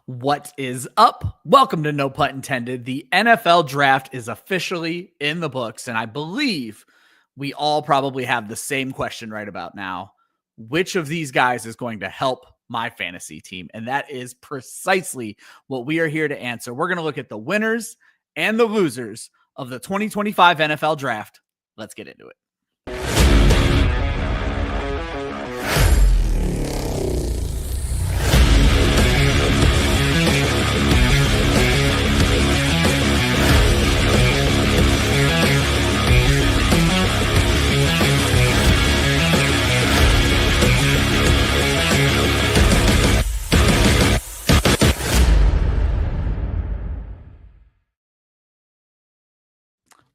What is up? Welcome to No Punt Intended. The NFL draft is officially in the books, and I believe we all probably have the same question right about now. Which of these guys is going to help my fantasy team? And that is precisely what we are here to answer. We're going to look at the winners and the losers of the 2025 NFL draft. Let's get into it.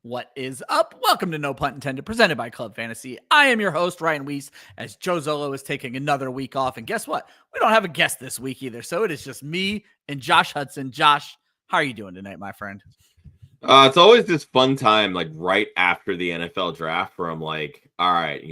What is up? Welcome to No Punt Intended, presented by Club Fantasy. I am your host, Ryan Weisee, as Joe Zolo is taking another week off. And guess what? We don't have a guest this week either. So it is just me and Josh Hudson. Josh, how are you doing tonight, my friend? It's always this fun time, like right after the NFL draft, where I'm like, all right,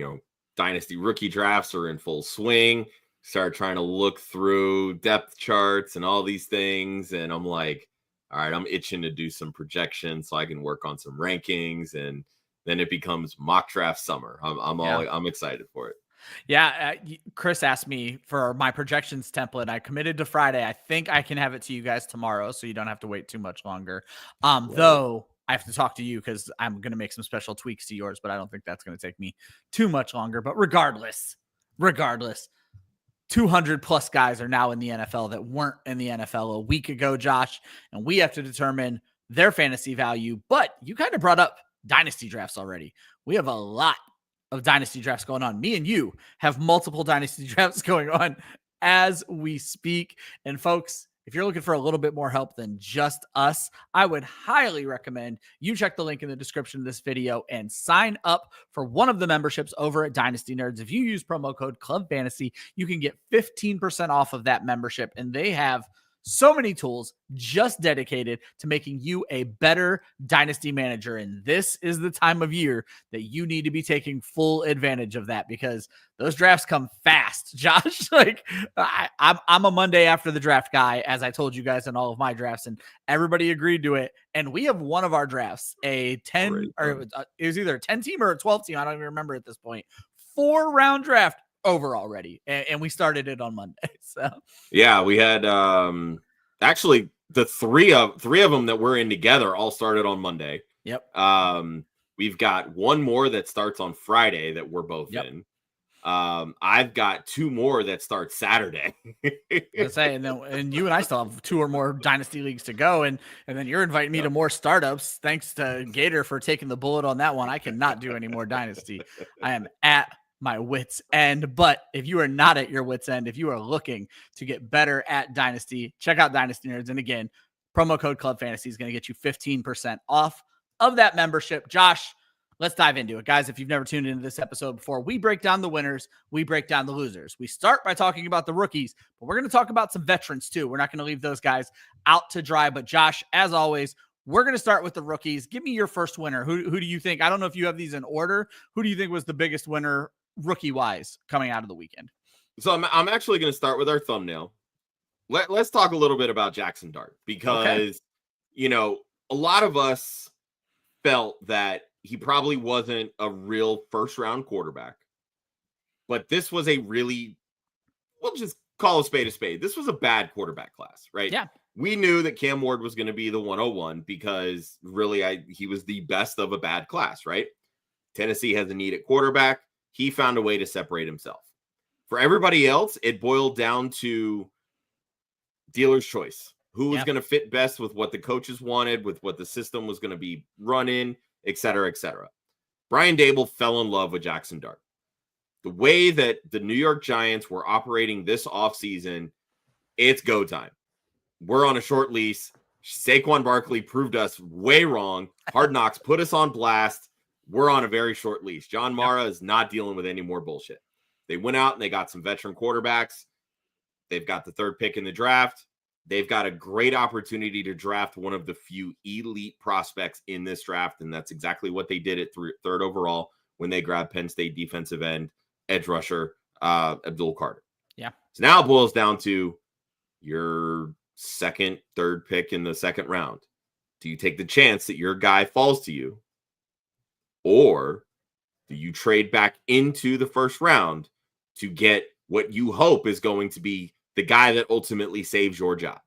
dynasty rookie drafts are in full swing. Start trying to look through depth charts and all these things. And I'm like, all right, I'm itching to do some projections so I can work on some rankings, and then it becomes mock draft summer. I'm excited for it. Yeah, Chris asked me for my projections template. I committed to Friday. I think I can have it to you guys tomorrow, so you don't have to wait too much longer. Though I have to talk to you because I'm going to make some special tweaks to yours, but I don't think that's going to take me too much longer. But regardless, 200 plus guys are now in the NFL that weren't in the NFL a week ago, Josh, and we have to determine their fantasy value. But you kind of brought up dynasty drafts already. We have a lot of dynasty drafts going on. Me and you have multiple dynasty drafts going on as we speak. And folks, if you're looking for a little bit more help than just us, I would highly recommend you check the link in the description of this video and sign up for one of the memberships over at Dynasty Nerds. If you use promo code Club Fantasy, you can get 15% off of that membership. And they have so many tools just dedicated to making you a better dynasty manager. And this is the time of year that you need to be taking full advantage of that, because those drafts come fast, Josh. Like I'm a Monday after the draft guy, as I told you guys in all of my drafts, and everybody agreed to it. And we have one of our drafts, a 10 or it was either a 10 team or a 12 team. I don't even remember at this point. 4-round draft over already, and we started it on Monday. So yeah, we had actually the three of them that we're in together all started on Monday. Yep. We've got one more that starts on Friday that we're both in. I've got two more that start Saturday. Let's say, and you and I still have 2 or more dynasty leagues to go, and then you're inviting me to more startups. Thanks to Gator for taking the bullet on that one. I cannot do any more dynasty. I am at my wits end. But if you are not at your wits end, if you are looking to get better at dynasty, check out Dynasty Nerds. And again, promo code Club Fantasy is going to get you 15% off of that membership. Josh, let's dive into it, guys. If you've never tuned into this episode before, we break down the winners, we break down the losers. We start by talking about the rookies, but we're going to talk about some veterans too. We're not going to leave those guys out to dry. But Josh, as always, we're going to start with the rookies. Give me your first winner. Who do you think? I don't know if you have these in order. Who do you think was the biggest winner rookie-wise coming out of the weekend? So I'm actually going to start with our thumbnail. Let's talk a little bit about Jaxson Dart, because, a lot of us felt that he probably wasn't a real first-round quarterback. But this was we'll just call a spade. This was a bad quarterback class, right? Yeah. We knew that Cam Ward was going to be the 101 because really he was the best of a bad class, right? Tennessee has a need at quarterback. He found a way to separate himself. For everybody else, it boiled down to dealer's choice. Who was going to fit best with what the coaches wanted, with what the system was going to be running, et cetera, et cetera. Brian Daboll fell in love with Jaxson Dart. The way that the New York Giants were operating this offseason, it's go time. We're on a short lease. Saquon Barkley proved us way wrong. Hard Knocks put us on blast. We're on a very short leash. John Mara is not dealing with any more bullshit. They went out and they got some veteran quarterbacks. They've got the 3rd pick in the draft. They've got a great opportunity to draft one of the few elite prospects in this draft, and that's exactly what they did at 3rd overall when they grabbed Penn State defensive end, edge rusher, Abdul Carter. Yeah. So now it boils down to your second, third pick in the second round? Do you take the chance that your guy falls to you? Or do you trade back into the first round to get what you hope is going to be the guy that ultimately saves your job?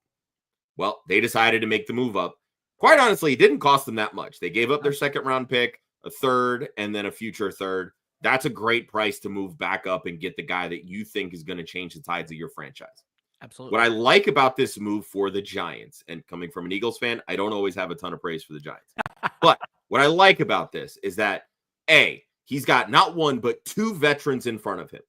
Well, they decided to make the move up. Quite honestly, it didn't cost them that much. They gave up their second round pick, a third, and then a future third. That's a great price to move back up and get the guy that you think is going to change the tides of your franchise. Absolutely. What I like about this move for the Giants, and coming from an Eagles fan, I don't always have a ton of praise for the Giants. But what I like about this is that, A, he's got not one, but two veterans in front of him.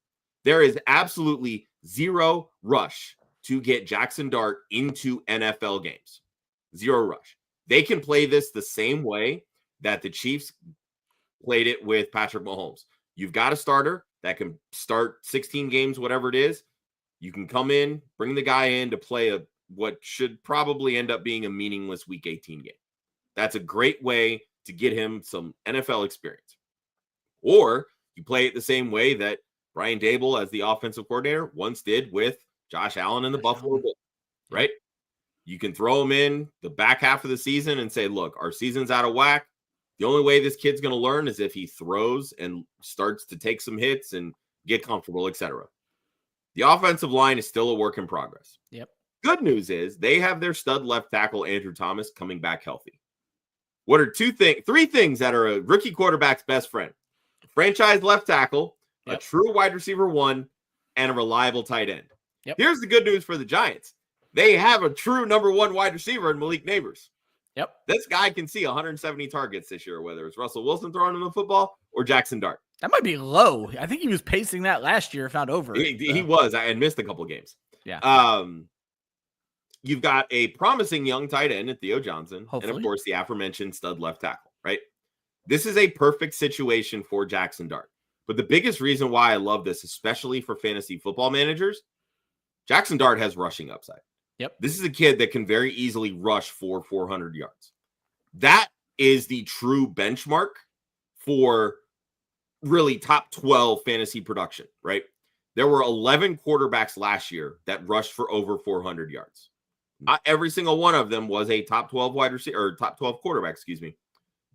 There is absolutely zero rush to get Jaxson Dart into NFL games. Zero rush. They can play this the same way that the Chiefs played it with Patrick Mahomes. You've got a starter that can start 16 games, whatever it is. You can come in, bring the guy in to play what should probably end up being a meaningless Week 18 game. That's a great way to get him some NFL experience. Or you play it the same way that Brian Daboll, as the offensive coordinator, once did with Josh Allen and the Buffalo Bills, right? You can throw him in the back half of the season and say, look, our season's out of whack. The only way this kid's going to learn is if he throws and starts to take some hits and get comfortable, etc. The offensive line is still a work in progress. Yep. Good news is they have their stud left tackle, Andrew Thomas, coming back healthy. What are three things that are a rookie quarterback's best friend? A franchise left tackle, a true wide receiver one, and a reliable tight end. Yep. Here's the good news for the Giants. They have a true number one wide receiver in Malik Neighbors. Yep. This guy can see 170 targets this year, whether it's Russell Wilson throwing him the football or Jaxson Dart. That might be low. I think he was pacing that last year, if not over. He was. I had missed a couple games. Yeah. You've got a promising young tight end in Theo Johnson. Hopefully. And, of course, the aforementioned stud left tackle, right? This is a perfect situation for Jaxson Dart. But the biggest reason why I love this, especially for fantasy football managers, Jaxson Dart has rushing upside. Yep. This is a kid that can very easily rush for 400 yards. That is the true benchmark for really top 12 fantasy production, right? There were 11 quarterbacks last year that rushed for over 400 yards. Not every single one of them was a top 12 wide receiver or top 12 quarterback,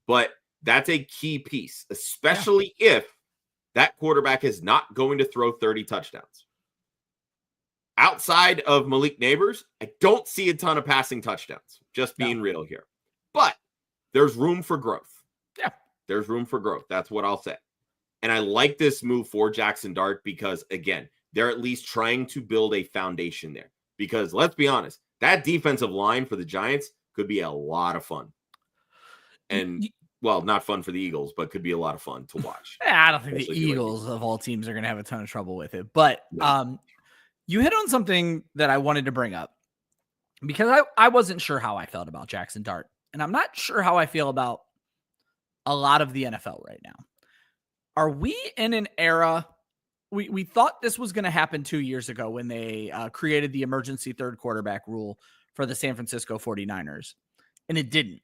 But that's a key piece, especially if that quarterback is not going to throw 30 touchdowns. Outside of Malik Neighbors, I don't see a ton of passing touchdowns, just being real here. But there's room for growth. Yeah. There's room for growth. That's what I'll say. And I like this move for Jaxson Dart because, again, they're at least trying to build a foundation there. Because let's be honest, that defensive line for the Giants could be a lot of fun. And, well, not fun for the Eagles, but could be a lot of fun to watch. I don't think the Eagles of all teams are going to have a ton of trouble with it. But you hit on something that I wanted to bring up because I wasn't sure how I felt about Jaxson Dart. And I'm not sure how I feel about a lot of the NFL right now. Are we in an era? We thought this was going to happen 2 years ago when they created the emergency third quarterback rule for the San Francisco 49ers, and it didn't.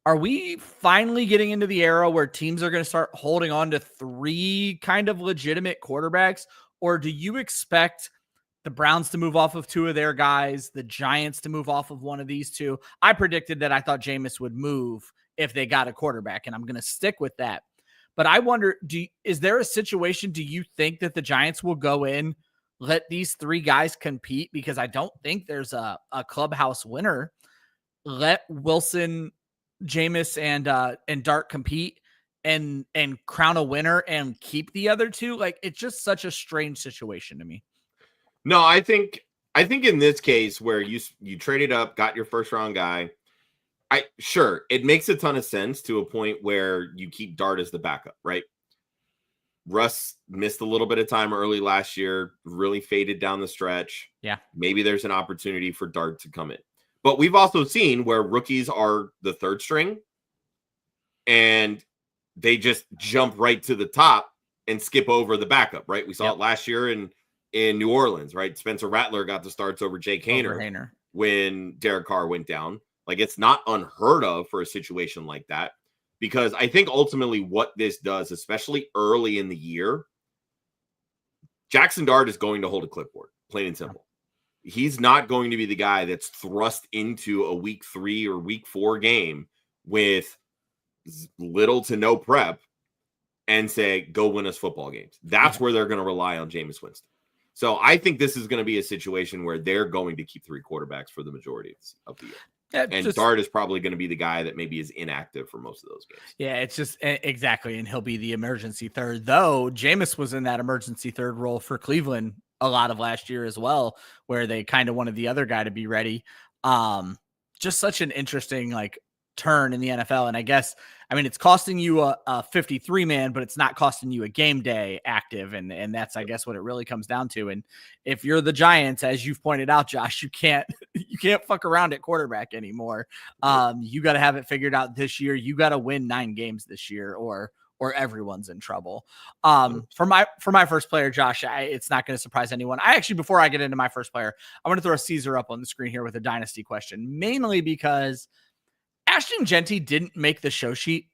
Are we finally getting into the era where teams are going to start holding on to three kind of legitimate quarterbacks? Or do you expect the Browns to move off of two of their guys, the Giants to move off of one of these two? I predicted that I thought Jameis would move if they got a quarterback, and I'm going to stick with that. But I wonder, is there a situation, do you think that the Giants will go in, let these three guys compete? Because I don't think there's a clubhouse winner. Let Wilson, Jameis, and Dart compete and crown a winner and keep the other two. Like, it's just such a strange situation to me. No, I think in this case where you traded up, got your first round guy, sure, it makes a ton of sense to a point where you keep Dart as the backup, right? Russ missed a little bit of time early last year, really faded down the stretch. Yeah. Maybe there's an opportunity for Dart to come in. But we've also seen where rookies are the third string and they just jump right to the top and skip over the backup, right? We saw it last year in New Orleans, right? Spencer Rattler got the starts over Jake Haener when Derek Carr went down. Like, it's not unheard of for a situation like that, because I think ultimately what this does, especially early in the year, Jaxson Dart is going to hold a clipboard, plain and simple. He's not going to be the guy that's thrust into a week 3 or week 4 game with little to no prep and say, go win us football games. That's where they're going to rely on Jameis Winston. So I think this is going to be a situation where they're going to keep 3 quarterbacks for the majority of the year. And Dart is probably going to be the guy that maybe is inactive for most of those games. Yeah, it's just exactly. And he'll be the emergency third, though. Jameis was in that emergency third role for Cleveland a lot of last year as well, where they kind of wanted the other guy to be ready. Just such an interesting turn in the NFL. And I guess, it's costing you a 53-man, but it's not costing you a game day active. And that's, I guess, what it really comes down to. And if you're the Giants, as you've pointed out, Josh, you can't fuck around at quarterback anymore. You got to have it figured out this year. You got to win 9 games this year or everyone's in trouble. For my first player, Josh, it's not going to surprise anyone. Before I get into my first player, I want to throw Caesar up on the screen here with a dynasty question, mainly because Ashton Genty didn't make the show sheet.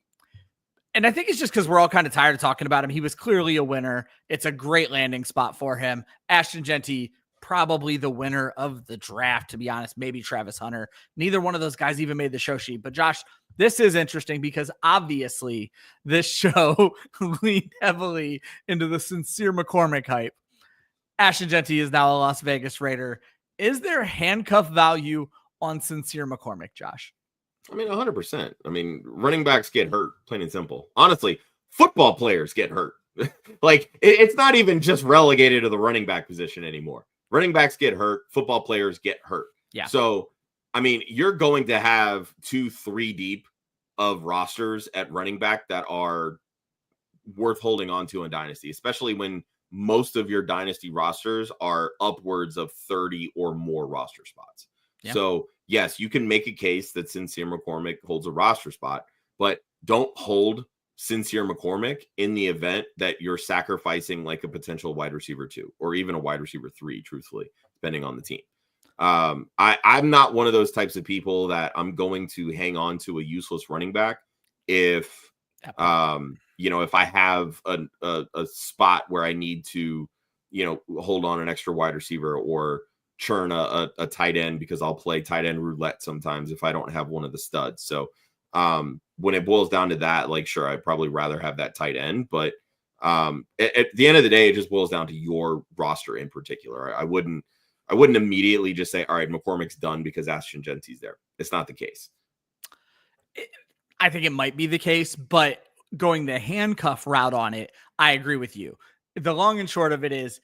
And I think it's just because we're all kind of tired of talking about him. He was clearly a winner. It's a great landing spot for him. Ashton Genty, probably the winner of the draft, to be honest. Maybe Travis Hunter. Neither one of those guys even made the show sheet. But Josh, this is interesting because obviously this show leaned heavily into the Sincere McCormick hype. Ashton Genty is now a Las Vegas Raider. Is there handcuff value on Sincere McCormick, Josh? 100%. Running backs get hurt, plain and simple. Honestly, football players get hurt. It's not even just relegated to the running back position anymore. Running backs get hurt. Football players get hurt. Yeah. So, you're going to have 2-3 deep of rosters at running back that are worth holding on to in Dynasty, especially when most of your Dynasty rosters are upwards of 30 or more roster spots. Yeah. So, yes, you can make a case that Sincere McCormick holds a roster spot, but don't hold Sincere McCormick in the event that you're sacrificing a potential wide receiver 2 or even a wide receiver 3, truthfully, depending on the team. I'm not one of those types of people that I'm going to hang on to a useless running back if I have a spot where I need to, hold on an extra wide receiver or churn a tight end, because I'll play tight end roulette sometimes if I don't have one of the studs. So when it boils down to that, sure, I'd probably rather have that tight end, but at the end of the day, it just boils down to your roster in particular. I wouldn't immediately just say, all right, McCormick's done because Ashton Genty's there. It's not the case. I think it might be the case, but going the handcuff route on it, I agree with you. The long and short of it is,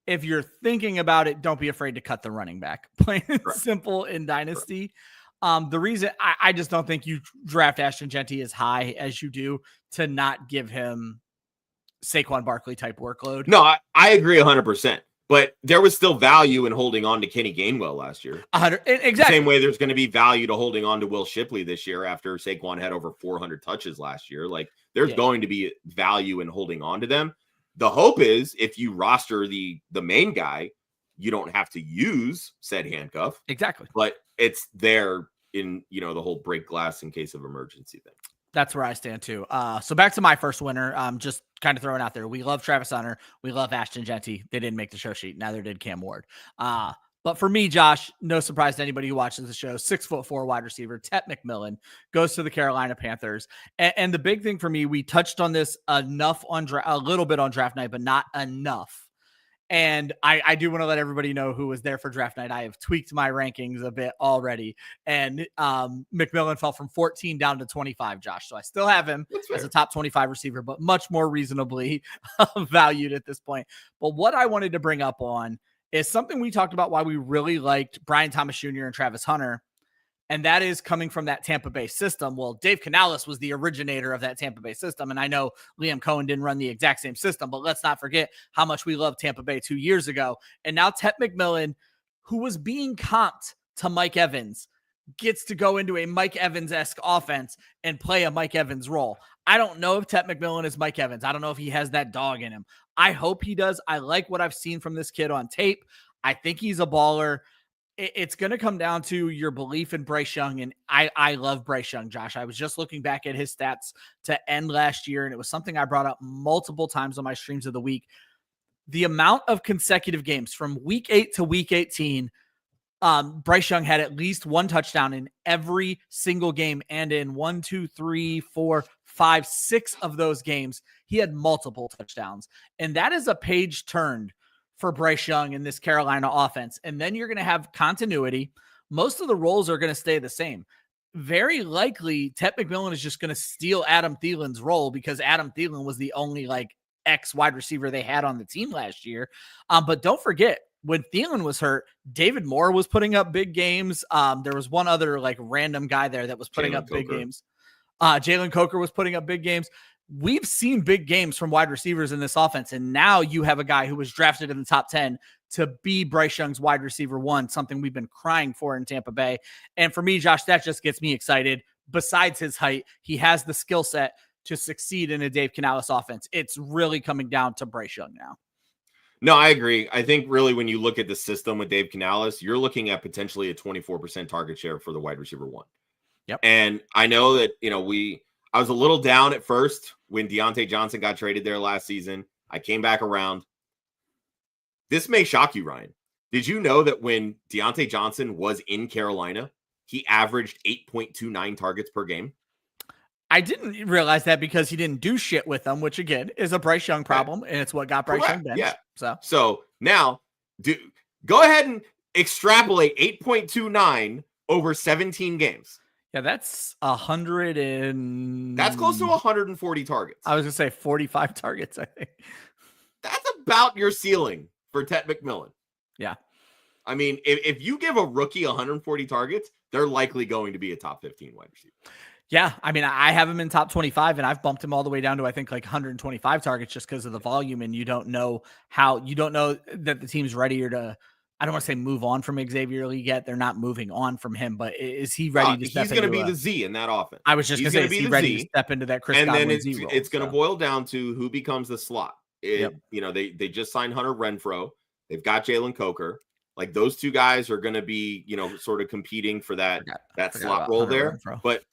if you're thinking about it, don't be afraid to cut the running back. Plain and simple in Dynasty. The reason I just don't think you draft Ashton Genty as high as you do to not give him Saquon Barkley type workload. No, I agree 100%. But there was still value in holding on to Kenny Gainwell last year. Exactly. The same way there's going to be value to holding on to Will Shipley this year after Saquon had over 400 touches last year. There's going to be value in holding on to them. The hope is if you roster the main guy, you don't have to use said handcuff. Exactly. But it's there in, the whole break glass in case of emergency thing. That's where I stand too. So back to my first winner. Just kind of throwing out there. We love Travis Hunter. We love Ashton Genty. They didn't make the show sheet. Neither did Cam Ward. But for me, Josh, no surprise to anybody who watches the show, 6'4" wide receiver, Tet McMillan goes to the Carolina Panthers. And the big thing for me, we touched on this a little bit on draft night, but not enough. And I do want to let everybody know who was there for draft night. I have tweaked my rankings a bit already. And McMillan fell from 14 down to 25, Josh. So I still have him as a top 25 receiver, but much more reasonably valued at this point. But what I wanted to bring up on is something we talked about why we really liked Brian Thomas Jr. and Travis Hunter. And that is coming from that Tampa Bay system. Well, Dave Canales was the originator of that Tampa Bay system. And I know Liam Cohen didn't run the exact same system, but let's not forget how much we loved Tampa Bay 2 years ago. And now Tet McMillan, who was being comped to Mike Evans, gets to go into a Mike Evans-esque offense and play a Mike Evans role. I don't know if Tet McMillan is Mike Evans. I don't know if he has that dog in him. I hope he does. I like what I've seen from this kid on tape. I think he's a baller. It's going to come down to your belief in Bryce Young, and I love Bryce Young, Josh. I was just looking back at his stats to end last year, and it was something I brought up multiple times on my streams of the week. The amount of consecutive games from week 8 to week 18 Bryce Young had at least one touchdown in every single game. And in 1, 2, 3, 4, 5, 6 of those games, he had multiple touchdowns. And that is a page turned for Bryce Young in this Carolina offense. And then you're going to have continuity. Most of the roles are going to stay the same. Very likely, Ted McMillan is just going to steal Adam Thielen's role because Adam Thielen was the only X wide receiver they had on the team last year. But don't forget, when Thielen was hurt, David Moore was putting up big games. There was one other random guy there that was putting up big games. Jalen Coker was putting up big games. We've seen big games from wide receivers in this offense, and now you have a guy who was drafted in the top 10 to be Bryce Young's wide receiver 1, something we've been crying for in Tampa Bay. And for me, Josh, that just gets me excited. Besides his height, he has the skill set to succeed in a Dave Canales offense. It's really coming down to Bryce Young now. No, I agree. I think really when you look at the system with Dave Canales, you're looking at potentially a 24% target share for the wide receiver 1. Yep. And I know that, I was a little down at first when Deontay Johnson got traded there last season. I came back around. This may shock you, Ryan. Did you know that when Deontay Johnson was in Carolina, he averaged 8.29 targets per game? I didn't realize that because he didn't do shit with them, which again is a Bryce Young problem, and it's what got Bryce Young benched. Yeah. So now go ahead and extrapolate 8.29 over 17 games. Yeah, that's 100 and... That's close to 140 targets. I was going to say 45 targets, I think. That's about your ceiling for Ted McMillan. Yeah. I mean, if you give a rookie 140 targets, they're likely going to be a top 15 wide receiver. Yeah, I mean, I have him in top 25, and I've bumped him all the way down to, I think, 125 targets just because of the volume, and you don't know that the team's ready to... I don't want to say move on from Xavier Lee yet. They're not moving on from him, but is he ready to step into... He's going to be the Z in that offense. I was just going to say, is he ready to step into that Chris Godwin Z role? It's going to boil down to who becomes the slot. They just signed Hunter Renfrow. They've got Jalen Coker. Those two guys are going to be, sort of competing for that slot role there. Renfrow. But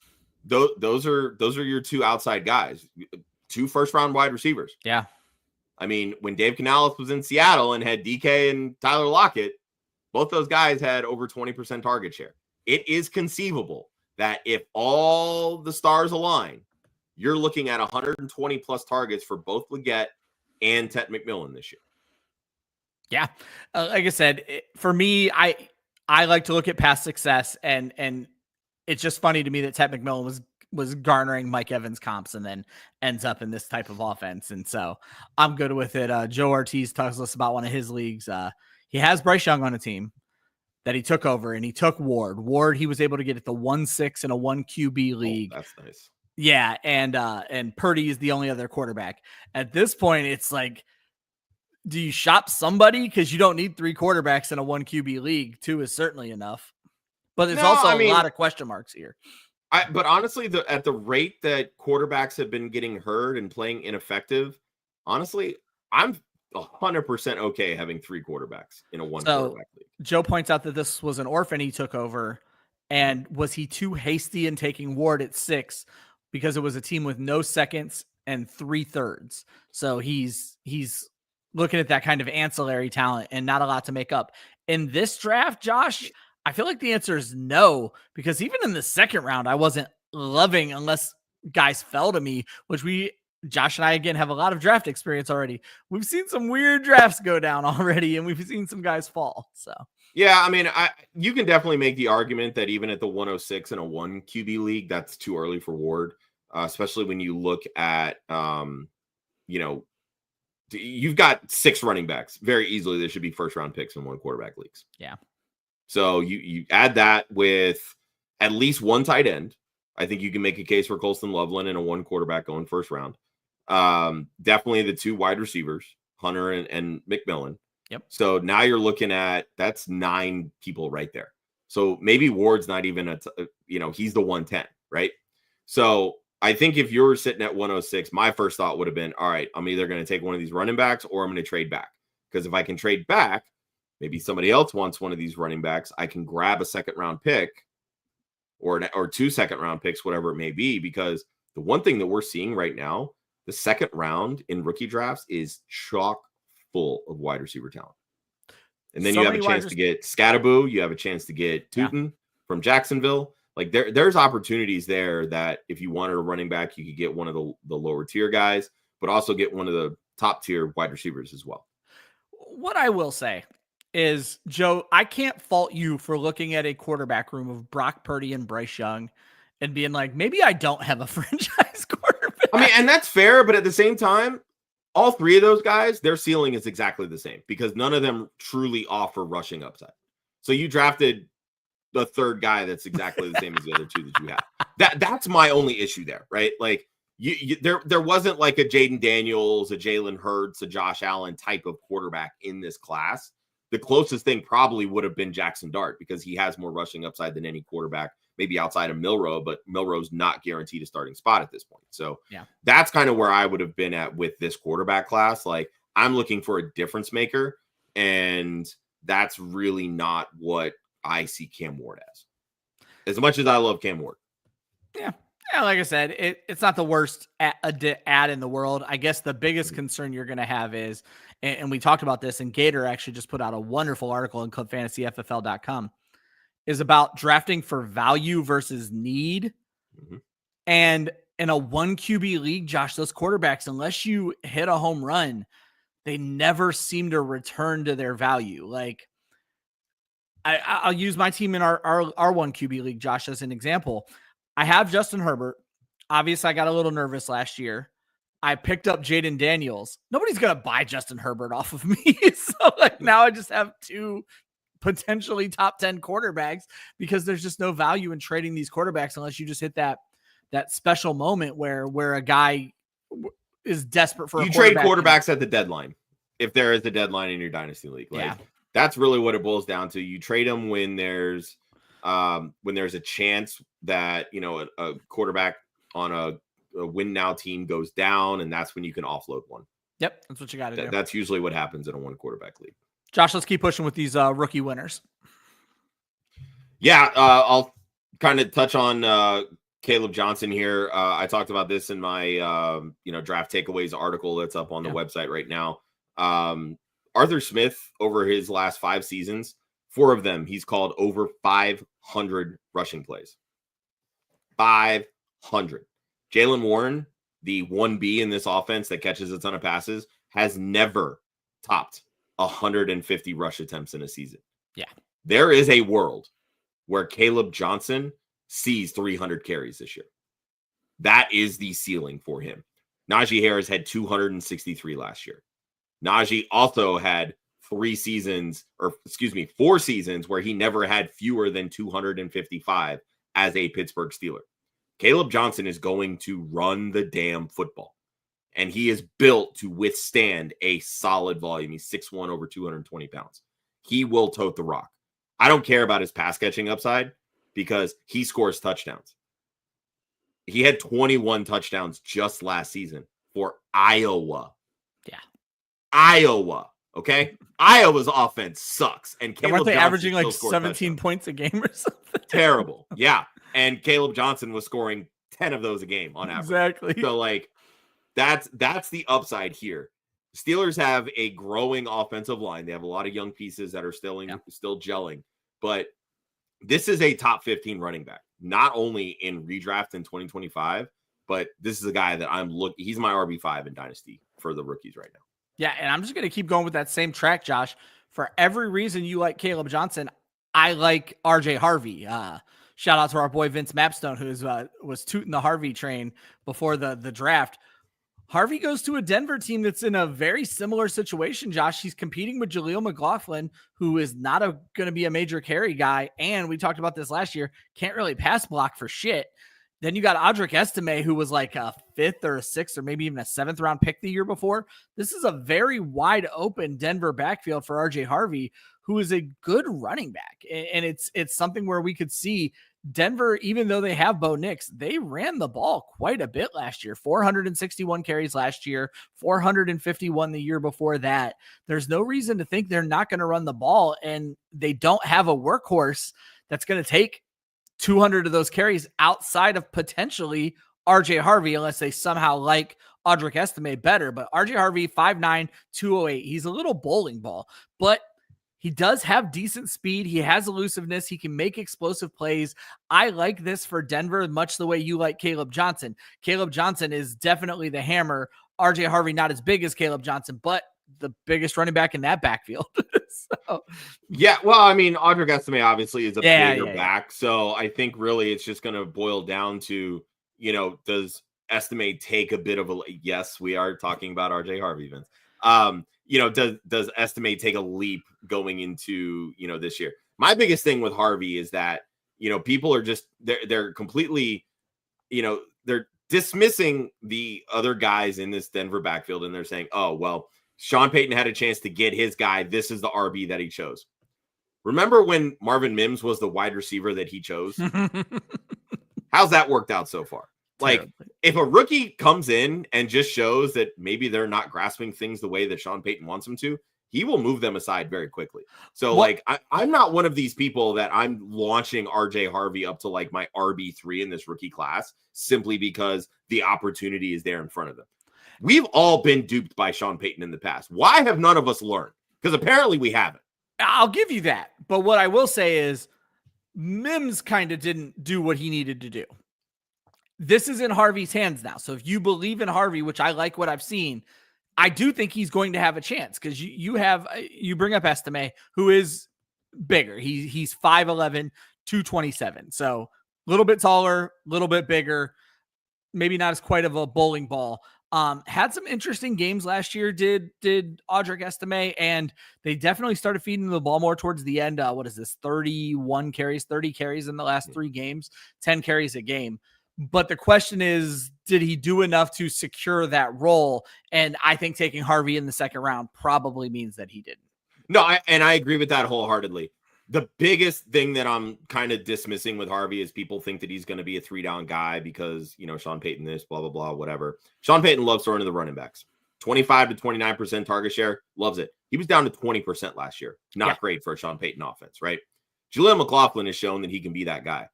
those are your two outside guys, 2 first-round wide receivers. Yeah. I mean, when Dave Canales was in Seattle and had DK and Tyler Lockett, both those guys had over 20% target share. It is conceivable that if all the stars align, you're looking at 120 plus targets for both Leggett and Ted McMillan this year. Yeah. Like I said, for me, I like to look at past success, and it's just funny to me that Ted McMillan was garnering Mike Evans comps and then ends up in this type of offense. And so I'm good with it. Joe Ortiz talks to us about one of his leagues. He has Bryce Young on a team that he took over, and he took Ward. He was able to get it the 1-6 in a 1 QB league. Oh, that's nice. Yeah. And Purdy is the only other quarterback at this point. It's do you shop somebody? Cause you don't need 3 quarterbacks in a 1 QB league. 2 is certainly enough, but there's a lot of question marks here. But honestly, at the rate that quarterbacks have been getting hurt and playing ineffective, honestly, I'm 100% okay having 3 quarterbacks in a 1 quarterback league. Joe points out that this was an orphan he took over, and was he too hasty in taking Ward at 6 because it was a team with no seconds and 3 thirds? So he's looking at that kind of ancillary talent and not a lot to make up in this draft, Josh. I feel like the answer is no, because even in the second round, I wasn't loving unless guys fell to me, which Josh and I, again, have a lot of draft experience already. We've seen some weird drafts go down already, and we've seen some guys fall. So, yeah, I mean, you can definitely make the argument that even at the 106 in a 1 QB league, that's too early for Ward, especially when you look at, you've got 6 running backs. Very easily, there should be first-round picks in 1 quarterback leagues. Yeah. So you add that with at least 1 tight end. I think you can make a case for Colston Loveland and a 1 quarterback going first round. Definitely the 2 wide receivers, Hunter and McMillan. Yep. So now you're looking at, that's 9 people right there. So maybe Ward's not even he's the 110, right? So I think if you're sitting at 106, my first thought would have been, all right, I'm either going to take one of these running backs or I'm going to trade back. Because if I can trade back, maybe somebody else wants one of these running backs, I can grab a 2nd round pick or 2 second round picks, whatever it may be. Because the one thing that we're seeing right now, the 2nd round in rookie drafts is chock full of wide receiver talent. And then So you have a many chance wide to get Scattaboo. You have a chance to get Tootin from Jacksonville. Like there's opportunities there that if you wanted a running back, you could get one of the lower tier guys, but also get one of the top tier wide receivers as well. What I will say is, Joe, I can't fault you for looking at a quarterback room of Brock Purdy and Bryce Young and being like, maybe I don't have a franchise quarterback. I mean, and that's fair, but at the same time, all three of those guys, their ceiling is exactly the same because none of them truly offer rushing upside. So you drafted the third guy that's exactly the same as the other two that you have. That's my only issue there, right? Like there wasn't like a Jaden Daniels, a Jalen Hurts, a Josh Allen type of quarterback in this class. The closest thing probably would have been Jaxson Dart because he has more rushing upside than any quarterback, maybe outside of Milroe, but Milroe's not guaranteed a starting spot at this point. So that's kind of where I would have been at with this quarterback class. Like I'm looking for a difference maker, and that's really not what I see Cam Ward as much as I love Cam Ward. Yeah. Like I said, it's not the worst ad in the world. I guess the biggest concern you're going to have is, and we talked about this, and Gator actually just put out a wonderful article in clubfantasyffl.com, is about drafting for value versus need. Mm-hmm. And in a 1 QB league, Josh, those quarterbacks, unless you hit a home run, they never seem to return to their value. Like I'll use my team in our 1 QB league, Josh, as an example. I have Justin Herbert. Obviously, I got a little nervous last year. I picked up Jaden Daniels. Nobody's going to buy Justin Herbert off of me. So like now I just have 2 potentially top 10 quarterbacks because there's just no value in trading these quarterbacks unless you just hit that special moment where a guy is desperate for you trade quarterbacks at the deadline. If there is a deadline in your dynasty league, like that's really what it boils down to. You trade them when there's a chance that, you know, a quarterback on a win now team goes down, and that's when you can offload one. Yep. That's what you got to do. That's usually what happens in a 1 quarterback league. Josh, let's keep pushing with these rookie winners. Yeah. I'll kind of touch on Caleb Johnson here. I talked about this in my, draft takeaways article that's up on the website right now. Arthur Smith, over his last 5 seasons, 4 of them, he's called over 500 rushing plays. 500. Jaylen Warren, the 1B in this offense that catches a ton of passes, has never topped 150 rush attempts in a season. Yeah. There is a world where Caleb Johnson sees 300 carries this year. That is the ceiling for him. Najee Harris had 263 last year. Najee also had 4 seasons where he never had fewer than 255 as a Pittsburgh Steeler. Caleb Johnson is going to run the damn football, and he is built to withstand a solid volume. He's 6'1", over 220 pounds. He will tote the rock. I don't care about his pass catching upside because he scores touchdowns. He had 21 touchdowns just last season for Iowa. Yeah. Iowa. Okay. Iowa's offense sucks. And Caleb weren't they Johnson averaging like 17 touchdowns. points a game or something? Terrible. Yeah. And Caleb Johnson was scoring 10 of those a game on average. Exactly. So like that's the upside here. Steelers have a growing offensive line. They have a lot of young pieces that are still gelling, but this is a top 15 running back, not only in redraft in 2025, but this is a guy that he's my RB5 in Dynasty for the rookies right now. Yeah, and I'm just going to keep going with that same track, Josh. For every reason you like Caleb Johnson, I like RJ Harvey. Shout out to our boy Vince Mapstone, who was tooting the Harvey train before the draft. Harvey goes to a Denver team that's in a very similar situation, Josh. He's competing with Jaleel McLaughlin, who is not going to be a major carry guy. And we talked about this last year, can't really pass block for shit. Then you got Audric Estime, who was like a 5th or a 6th or maybe even a 7th round pick the year before. This is a very wide open Denver backfield for RJ Harvey, who is a good running back. And it's something where we could see Denver, even though they have Bo Nix, they ran the ball quite a bit last year. 461 carries last year, 451 the year before that. There's no reason to think they're not going to run the ball, and they don't have a workhorse that's going to take 200 of those carries outside of potentially RJ Harvey, unless they somehow like Audric Estime better. But RJ Harvey, 5'9", 208. He's a little bowling ball, but He does have decent speed. He has elusiveness. He can make explosive plays. I like this for Denver much the way you like Caleb Johnson. Caleb Johnson is definitely the hammer. RJ Harvey, not as big as Caleb Johnson, but the biggest running back in that backfield. So, yeah, well, I mean, Audric Estime obviously is a bigger back. So I think really it's just going to boil down to, does Estime take a bit of a, yes, we are talking about RJ Harvey, Vince. Does Estime take a leap going into, this year? My biggest thing with Harvey is that, people are just, they're completely, they're dismissing the other guys in this Denver backfield. And they're saying, oh, well, Sean Payton had a chance to get his guy. This is the RB that he chose. Remember when Marvin Mims was the wide receiver that he chose? How's that worked out so far? Like, if a rookie comes in and just shows that maybe they're not grasping things the way that Sean Payton wants them to, he will move them aside very quickly. So, I'm not one of these people that I'm launching RJ Harvey up to like my RB3 in this rookie class simply because the opportunity is there in front of them. We've all been duped by Sean Payton in the past. Why have none of us learned? Because apparently we haven't. I'll give you that. But what I will say is Mims kind of didn't do what he needed to do. This is in Harvey's hands now. So if you believe in Harvey, which I like what I've seen, I do think he's going to have a chance because you bring up Estime, who is bigger. He's 5'11", 227. So a little bit taller, a little bit bigger, maybe not as quite of a bowling ball. Had some interesting games last year, did Audric Estime, and they definitely started feeding the ball more towards the end. What is this? 30 carries in the last 3 games, 10 carries a game. But the question is, did he do enough to secure that role? And I think taking Harvey in the second round probably means that he didn't. No, I agree with that wholeheartedly. The biggest thing that I'm kind of dismissing with Harvey is people think that he's going to be a 3-down guy because, Sean Payton this, blah, blah, blah, whatever. Sean Payton loves throwing to the running backs. 25 to 29% target share, loves it. He was down to 20% last year. Not great for a Sean Payton offense, right? Jaleel McLaughlin has shown that he can be that guy.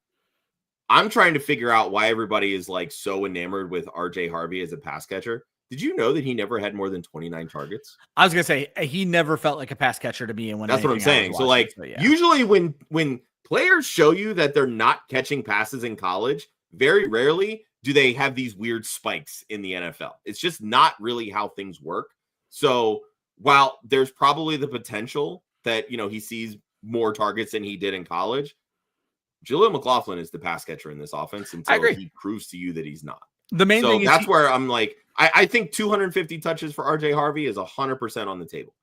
I'm trying to figure out why everybody is like so enamored with RJ Harvey as a pass catcher. Did you know that he never had more than 29 targets? I was going to say, he never felt like a pass catcher to me. And that's what I'm saying. So usually when players show you that they're not catching passes in college, very rarely do they have these weird spikes in the NFL. It's just not really how things work. So while there's probably the potential that, he sees more targets than he did in college, Jaleel McLaughlin is the pass catcher in this offense until he proves to you that he's not. The main thing is that's where I'm like, I think 250 touches for RJ Harvey is 100% on the table.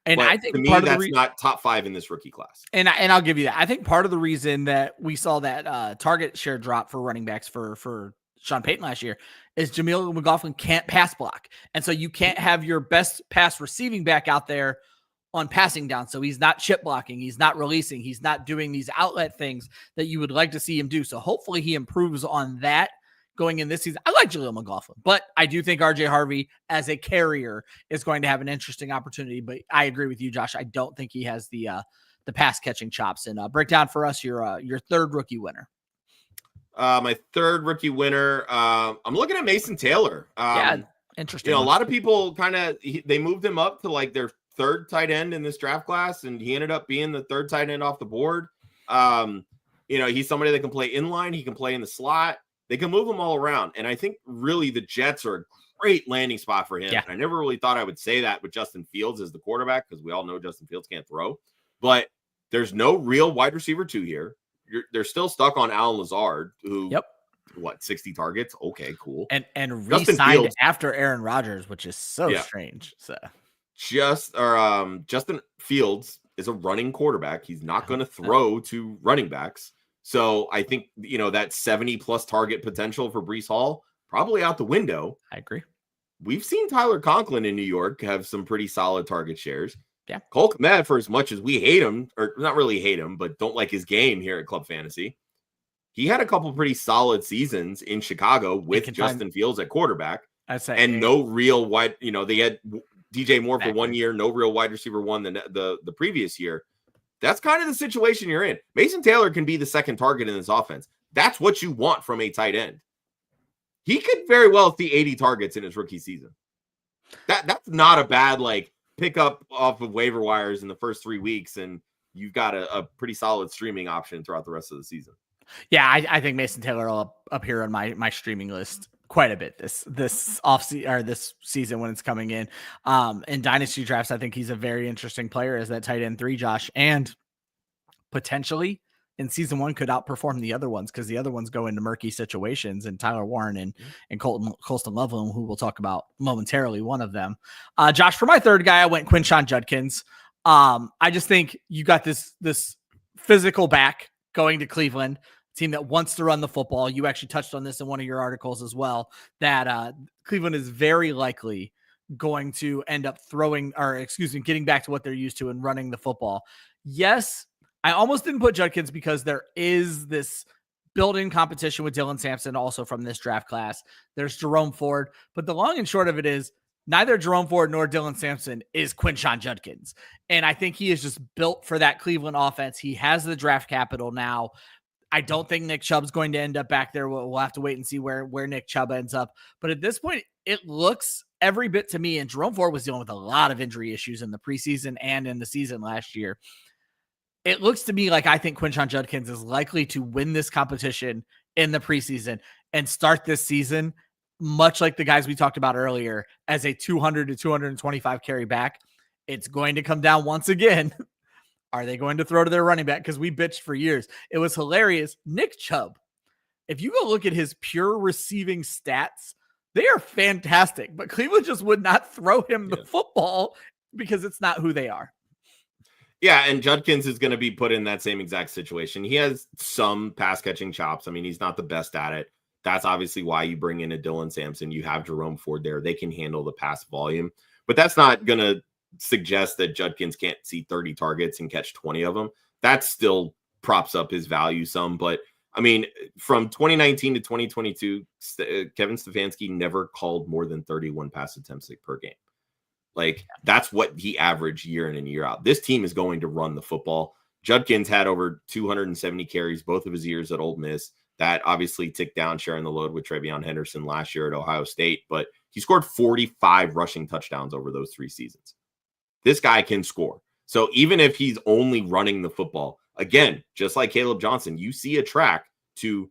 And but I think to me, that's not top 5 in this rookie class. And I'll give you that. I think part of the reason that we saw that target share drop for running backs for Sean Payton last year is Jaleel McLaughlin can't pass block. And so you can't have your best pass receiving back out there on passing down. So he's not chip blocking. He's not releasing. He's not doing these outlet things that you would like to see him do. So hopefully he improves on that going in this season. I like Jaleel McLaughlin, but I do think RJ Harvey as a carrier is going to have an interesting opportunity. But I agree with you, Josh. I don't think he has the pass catching chops. And break down for us your third rookie winner. My third rookie winner. I'm looking at Mason Taylor. Interesting. A lot of people they moved him up to like their third tight end in this draft class, and he ended up being the third tight end off the board. He's somebody that can play inline. He can play in the slot. They can move him all around. And I think really the Jets are a great landing spot for him. Yeah. I never really thought I would say that with Justin Fields as the quarterback, because we all know Justin Fields can't throw. But there's no real wide receiver 2 here. They're still stuck on Allen Lazard, who 60 targets? Okay, cool. And re-signed after Aaron Rodgers, which is so strange. So Justin Fields is a running quarterback. He's not going to throw to running backs. So I think, that 70+ target potential for Breece Hall, probably out the window. I agree. We've seen Tyler Conklin in New York have some pretty solid target shares. Yeah. Cole Kmet, for as much as we hate him, or not really hate him, but don't like his game here at Club Fantasy, he had a couple pretty solid seasons in Chicago with Justin Fields at quarterback. And no real wide, they had DJ Moore for 1 year, no real wide receiver 1 the previous year. That's kind of the situation you're in. Mason Taylor can be the second target in this offense. That's what you want from a tight end. He could very well see 80 targets in his rookie season. That's not a bad, pick up off of waiver wires in the first 3 weeks, and you've got a pretty solid streaming option throughout the rest of the season. Yeah, I think Mason Taylor will up here on my streaming list quite a bit this season when it's coming in. In dynasty drafts, I think he's a very interesting player as that tight end 3, Josh, and potentially in season 1 could outperform the other ones because the other ones go into murky situations, and Tyler Warren and Colston Loveland, who we'll talk about momentarily, one of them. Josh, for my third guy, I went Quinshon Judkins. I just think you got this physical back going to Cleveland, team that wants to run the football. You actually touched on this in one of your articles as well, that Cleveland is very likely going to end up getting back to what they're used to and running the football. Yes, I almost didn't put Judkins because there is this built-in competition with Dylan Sampson also from this draft class. There's Jerome Ford, but the long and short of it is neither Jerome Ford nor Dylan Sampson is Quinshon Judkins. And I think he is just built for that Cleveland offense. He has the draft capital now. I don't think Nick Chubb's going to end up back there. We'll have to wait and see where Nick Chubb ends up. But at this point, it looks every bit to me, and Jerome Ford was dealing with a lot of injury issues in the preseason and in the season last year. It looks to me like I think Quinshon Judkins is likely to win this competition in the preseason and start this season, much like the guys we talked about earlier, as a 200 to 225 carry back. It's going to come down once again. Are they going to throw to their running back? Because we bitched for years. It was hilarious. Nick Chubb, if you go look at his pure receiving stats, they are fantastic. But Cleveland just would not throw him the football because it's not who they are. Yeah, and Judkins is going to be put in that same exact situation. He has some pass-catching chops. I mean, he's not the best at it. That's obviously why you bring in a Dylan Sampson. You have Jerome Ford there. They can handle the pass volume. But that's not going to suggest that Judkins can't see 30 targets and catch 20 of them. That still props up his value some. But, I mean, from 2019 to 2022, Kevin Stefanski never called more than 31 pass attempts per game. Like, that's what he averaged year in and year out. This team is going to run the football. Judkins had over 270 carries both of his years at Ole Miss. That obviously ticked down sharing the load with Trevion Henderson last year at Ohio State, but he scored 45 rushing touchdowns over those 3 seasons. This guy can score. So even if he's only running the football, again, just like Caleb Johnson, you see a track to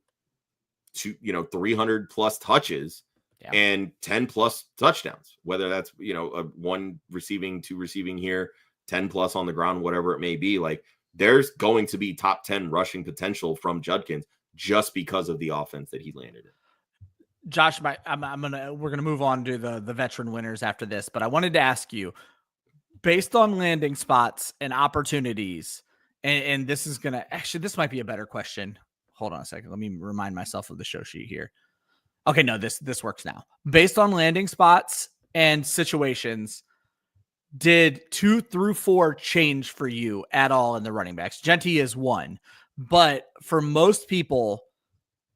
300 plus touches and 10 plus touchdowns, whether that's, a 1 receiving, 2 receiving here, 10 plus on the ground, whatever it may be. Like, there's going to be top 10 rushing potential from Judkins just because of the offense that he landed in. Josh, we're gonna move on to the veteran winners after this, but I wanted to ask you, based on landing spots and opportunities, and this might be a better question. Hold on a second. Let me remind myself of the show sheet here. Okay, no, this works now. Based on landing spots and situations, did 2 through 4 change for you at all in the running backs? Genty is 1, but for most people,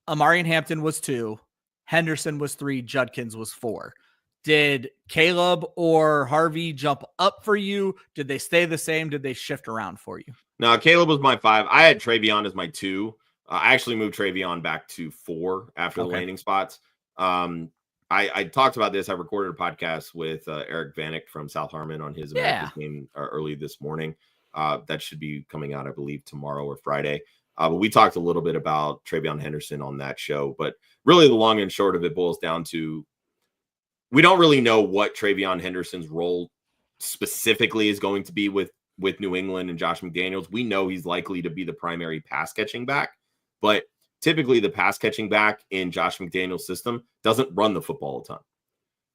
Amarian Hampton was 2, Henderson was 3, Judkins was 4. Did Caleb or Harvey jump up for you? Did they stay the same? Did they shift around for you? No, Caleb was my 5. I had Trevion as my 2. I actually moved Trevion back to 4 after the landing spots. I talked about this. I recorded a podcast with Eric Vanek from South Harmon on his America's game early this morning. That should be coming out, I believe, tomorrow or Friday. But we talked a little bit about Trevion Henderson on that show. But really, the long and short of it boils down to we don't really know what Trevion Henderson's role specifically is going to be with New England and Josh McDaniels. We know he's likely to be the primary pass catching back. But typically the pass catching back in Josh McDaniel's system doesn't run the football a ton.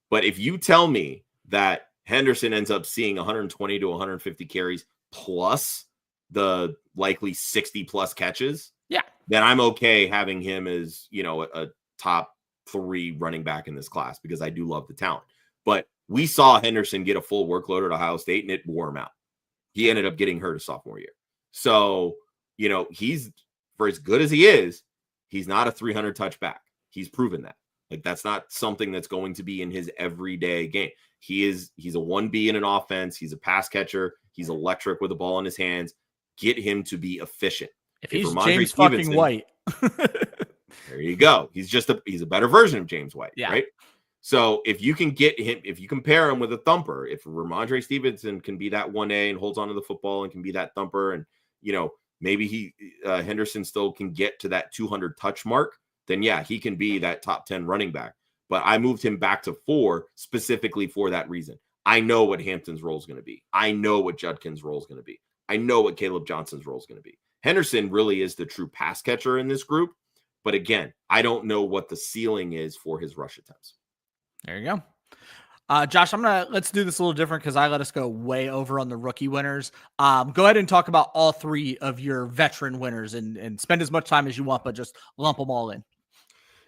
But if you tell me that Henderson ends up seeing 120 to 150 carries plus the likely 60 plus catches, then I'm okay having him as, a top 3 running back in this class because I do love the talent. But we saw Henderson get a full workload at Ohio State and it wore him out. He ended up getting hurt his sophomore year. So, he's, for as good as he is, he's not a 300 touch back. He's proven that. Like, that's not something that's going to be in his everyday game. He's a 1B in an offense. He's a pass catcher. He's electric with the ball in his hands. Get him to be efficient. If he's James fucking White. There you go. He's a better version of James White, right? So if you can get him, if you compare him with a thumper, if Ramondre Stevenson can be that 1A and holds onto the football and can be that thumper, and maybe Henderson still can get to that 200 touch mark, then yeah, he can be that top 10 running back. But I moved him back to 4 specifically for that reason. I know what Hampton's role is going to be. I know what Judkin's role is going to be. I know what Caleb Johnson's role is going to be. Henderson really is the true pass catcher in this group. But again, I don't know what the ceiling is for his rush attempts. There you go. Josh, let's do this a little different because I let us go way over on the rookie winners. Go ahead and talk about all 3 of your veteran winners and spend as much time as you want, but just lump them all in.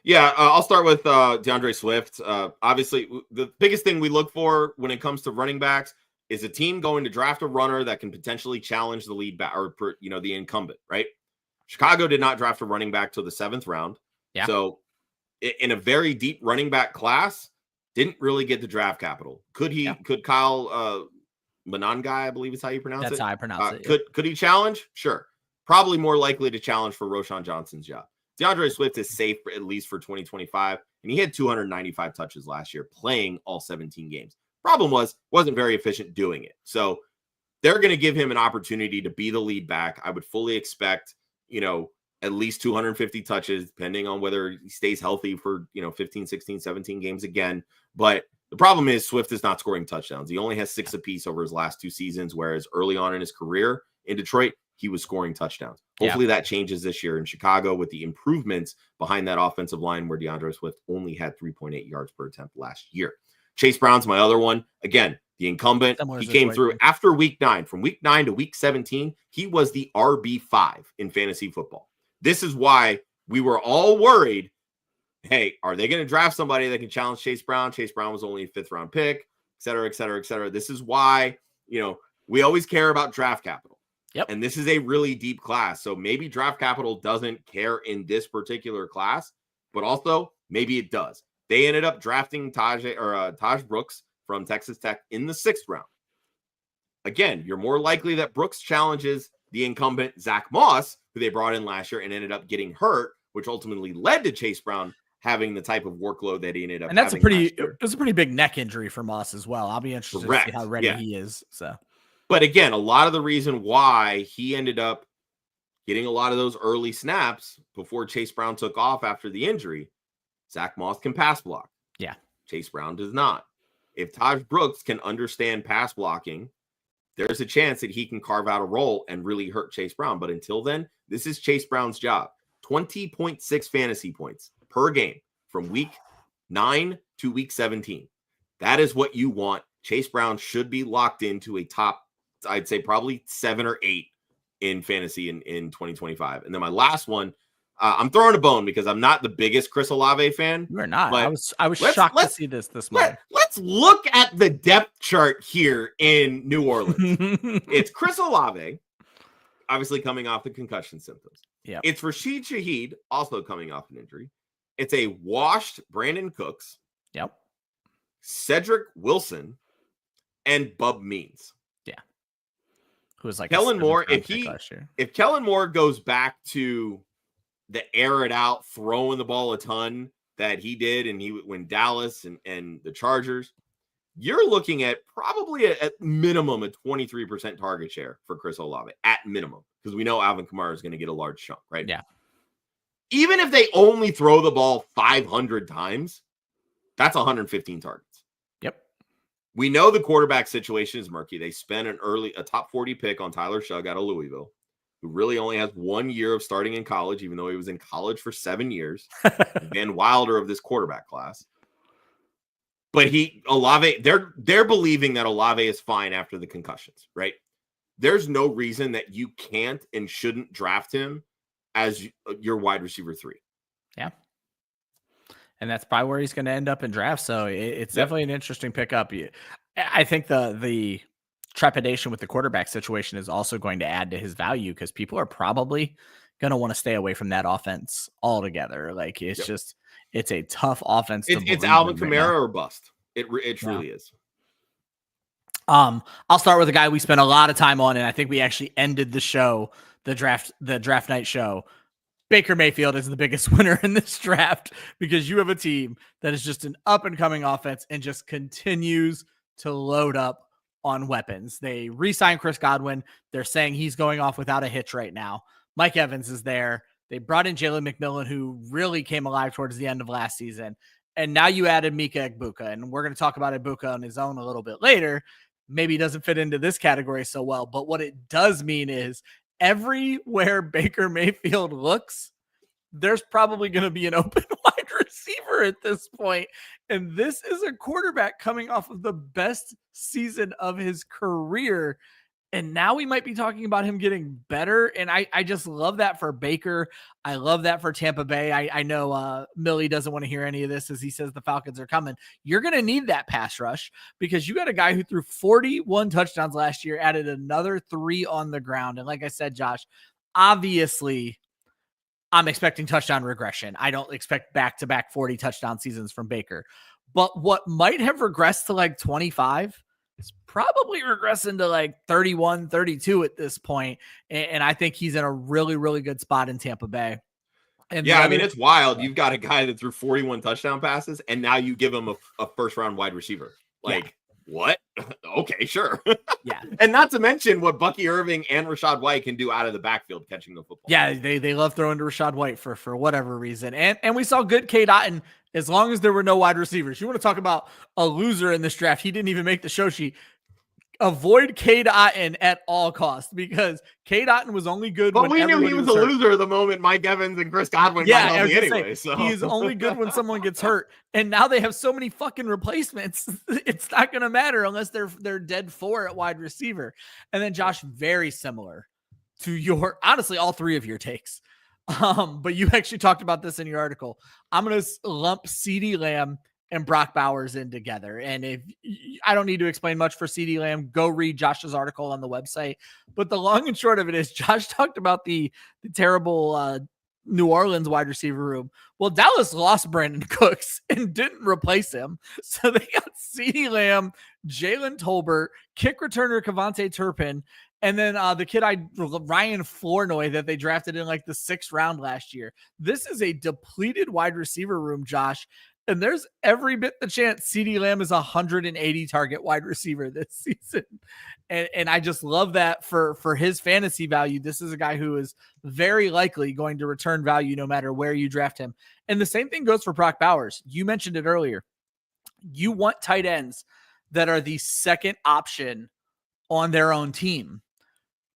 Yeah, I'll start with DeAndre Swift. Obviously, the biggest thing we look for when it comes to running backs is a team going to draft a runner that can potentially challenge the lead back or the incumbent, right? Chicago did not draft a running back till the 7th round. Yeah. So in a very deep running back class, didn't really get the draft capital. Could Kyle Monangai, I believe is how you pronounce it. That's how I pronounce it. Could he challenge? Sure. Probably more likely to challenge for Roschon Johnson's job. DeAndre Swift is safe at least for 2025, and he had 295 touches last year playing all 17 games. Problem wasn't very efficient doing it. So they're going to give him an opportunity to be the lead back. I would fully expect, at least 250 touches, depending on whether he stays healthy for, 15, 16, 17 games again. But the problem is Swift is not scoring touchdowns. He only has 6 apiece over his last 2 seasons, whereas early on in his career in Detroit, he was scoring touchdowns. Hopefully that changes this year in Chicago with the improvements behind that offensive line where DeAndre Swift only had 3.8 yards per attempt last year. Chase Brown's my other one. Again, the incumbent. He came through after week 9. From week 9 to week 17, he was the RB5 in fantasy football. This is why we were all worried. Hey, are they going to draft somebody that can challenge Chase Brown? Chase Brown was only a 5th round pick, et cetera, et cetera, et cetera. This is why, we always care about draft capital. Yep. And this is a really deep class. So maybe draft capital doesn't care in this particular class, but also maybe it does. They ended up drafting Taj Brooks from Texas Tech in the 6th round. Again, you're more likely that Brooks challenges the incumbent Zach Moss, who they brought in last year and ended up getting hurt, which ultimately led to Chase Brown having the type of workload that he ended up having. And it was a pretty big neck injury for Moss as well. I'll be interested to see how ready he is. So. But again, a lot of the reason why he ended up getting a lot of those early snaps before Chase Brown took off after the injury, Zach Moss can pass block. Yeah. Chase Brown does not. If Taj Brooks can understand pass blocking, there's a chance that he can carve out a role and really hurt Chase Brown. But until then, this is Chase Brown's job. 20.6 fantasy points per game from week 9 to week 17. That is what you want. Chase Brown should be locked into a top, I'd say probably 7 or 8 in fantasy in 2025. And then my last one, I'm throwing a bone because I'm not the biggest Chris Olave fan. You're not. I was shocked to see this morning. Let's look at the depth chart here in New Orleans. It's Chris Olave, obviously coming off the concussion symptoms. Yeah. It's Rashid Shaheed, also coming off an injury. It's a washed Brandon Cooks. Yep. Cedric Wilson and Bub Means. Yeah. Who was like Kellen Moore. If Kellen Moore goes back to the air it out, throwing the ball a ton that he did, and he when Dallas and the Chargers, you're looking at probably at minimum a 23% target share for Chris Olave at minimum, because we know Alvin Kamara is going to get a large chunk, right? Yeah. Even if they only throw the ball 500 times, that's 115 targets. Yep. We know the quarterback situation is murky. They spent a top 40 pick on Tyler Shugg out of Louisville, who really only has 1 year of starting in college, even though he was in college for 7 years. Van Wilder of this quarterback class. But Olave, they're believing that Olave is fine after the concussions, right? There's no reason that you can't and shouldn't draft him as your wide receiver 3. Yeah. And that's probably where he's going to end up in draft. So it's definitely an interesting pickup. I think the trepidation with the quarterback situation is also going to add to his value, because people are probably going to want to stay away from that offense altogether. Like it's a tough offense. It's Alvin Kamara or bust. It truly is. I'll start with a guy we spent a lot of time on, and I think we actually ended the show, the draft night show, Baker Mayfield is the biggest winner in this draft because you have a team that is just an up-and-coming offense and just continues to load up on weapons. They re-signed Chris Godwin. They're saying he's going off without a hitch right now. Mike Evans is there. They brought in Jalen McMillan, who really came alive towards the end of last season. And now you added Mika Egbuka, and we're going to talk about Egbuka on his own a little bit later. Maybe he doesn't fit into this category so well, but what it does mean is everywhere Baker Mayfield looks, there's probably going to be an open wide receiver at this point. And this is a quarterback coming off of the best season of his career. And now we might be talking about him getting better. And I just love that for Baker. I love that for Tampa Bay. I know Millie doesn't want to hear any of this as he says the Falcons are coming. You're going to need that pass rush because you got a guy who threw 41 touchdowns last year, added another 3 on the ground. And like I said, Josh, obviously I'm expecting touchdown regression. I don't expect back-to-back 40 touchdown seasons from Baker. But what might have regressed to like 25 is probably regressing to like 31, 32 at this point. And I think he's in a really, really good spot in Tampa Bay. And yeah, I mean, it's wild. You've got a guy that threw 41 touchdown passes, and now you give him a first-round wide receiver. Like, what? Okay, sure. Yeah. And not to mention what Bucky Irving and Rachaad White can do out of the backfield catching the football. Yeah, they love throwing to Rachaad White for whatever reason. And we saw good Cade Otton as long as there were no wide receivers. You want to talk about a loser in this draft? He didn't even make the show sheet. Avoid Cade Otton at all costs because Cade Otton was only good. But we knew he was a loser the moment Mike Evans and Chris Godwin got healthy anyway. So he's only good when someone gets hurt. And now they have so many fucking replacements. It's not going to matter unless they're dead 4 at wide receiver. And then Josh, very similar to your, honestly, all 3 of your takes. But you actually talked about this in your article. I'm going to lump CeeDee Lamb and Brock Bowers in together. And if I don't need to explain much for CeeDee Lamb, go read Josh's article on the website. But the long and short of it is Josh talked about the terrible New Orleans wide receiver room. Well, Dallas lost Brandon Cooks and didn't replace him. So they got CeeDee Lamb, Jalen Tolbert, kick returner Kevontae Turpin, and then the kid Ryan Flournoy that they drafted in like the 6th round last year. This is a depleted wide receiver room, Josh. And there's every bit the chance CeeDee Lamb is 180 target wide receiver this season. And I just love that for his fantasy value. This is a guy who is very likely going to return value no matter where you draft him. And the same thing goes for Brock Bowers. You mentioned it earlier. You want tight ends that are the second option on their own team.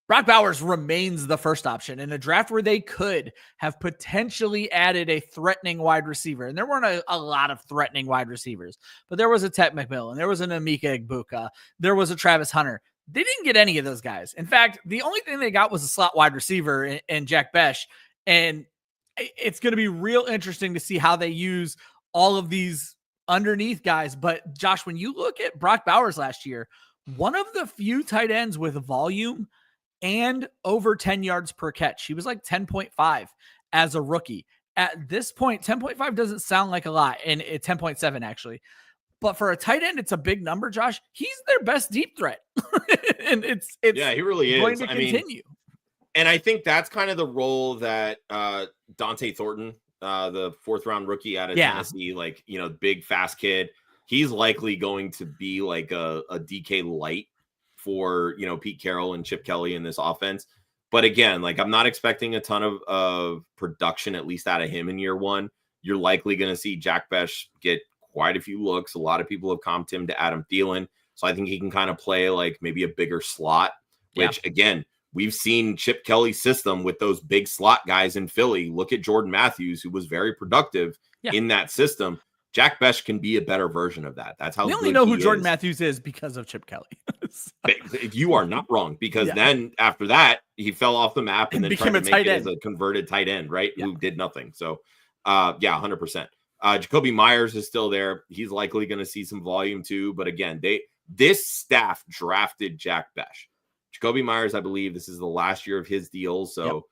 Brock Bowers remains the first option in a draft where they could have potentially added a threatening wide receiver. And there weren't a lot of threatening wide receivers, but there was a Tet McMillan, there was an Emeka Egbuka, there was a Travis Hunter. They didn't get any of those guys. In fact, the only thing they got was a slot wide receiver in Jack Besh. And it's going to be real interesting to see how they use all of these underneath guys. But Josh, when you look at Brock Bowers last year, one of the few tight ends with volume and over 10 yards per catch. He was like 10.5 as a rookie. At this point, 10.5 doesn't sound like a lot, and 10.7 actually. But for a tight end, it's a big number, Josh. He's their best deep threat. And it's yeah, he really is going to continue. And I think that's kind of the role that Dante Thornton, the 4th round rookie out of Tennessee, like, big, fast kid, he's likely going to be like a DK light for, Pete Carroll and Chip Kelly in this offense. But again, like, I'm not expecting a ton of production, at least out of him in year 1. You're likely going to see Jack Besh get quite a few looks. A lot of people have comped him to Adam Thielen. So I think he can kind of play like maybe a bigger slot, which again, we've seen Chip Kelly's system with those big slot guys in Philly. Look at Jordan Matthews, who was very productive in that system. Jack Besh can be a better version of that. That's how we only know who Jordan Matthews is because of Chip Kelly. You are not wrong, because then after that, he fell off the map and then tried to make it as a converted tight end, right? Who did nothing. So, 100%. Jacoby Myers is still there. He's likely going to see some volume too. But again, this staff drafted Jack Besh. Jacoby Myers, I believe this is the last year of his deal. So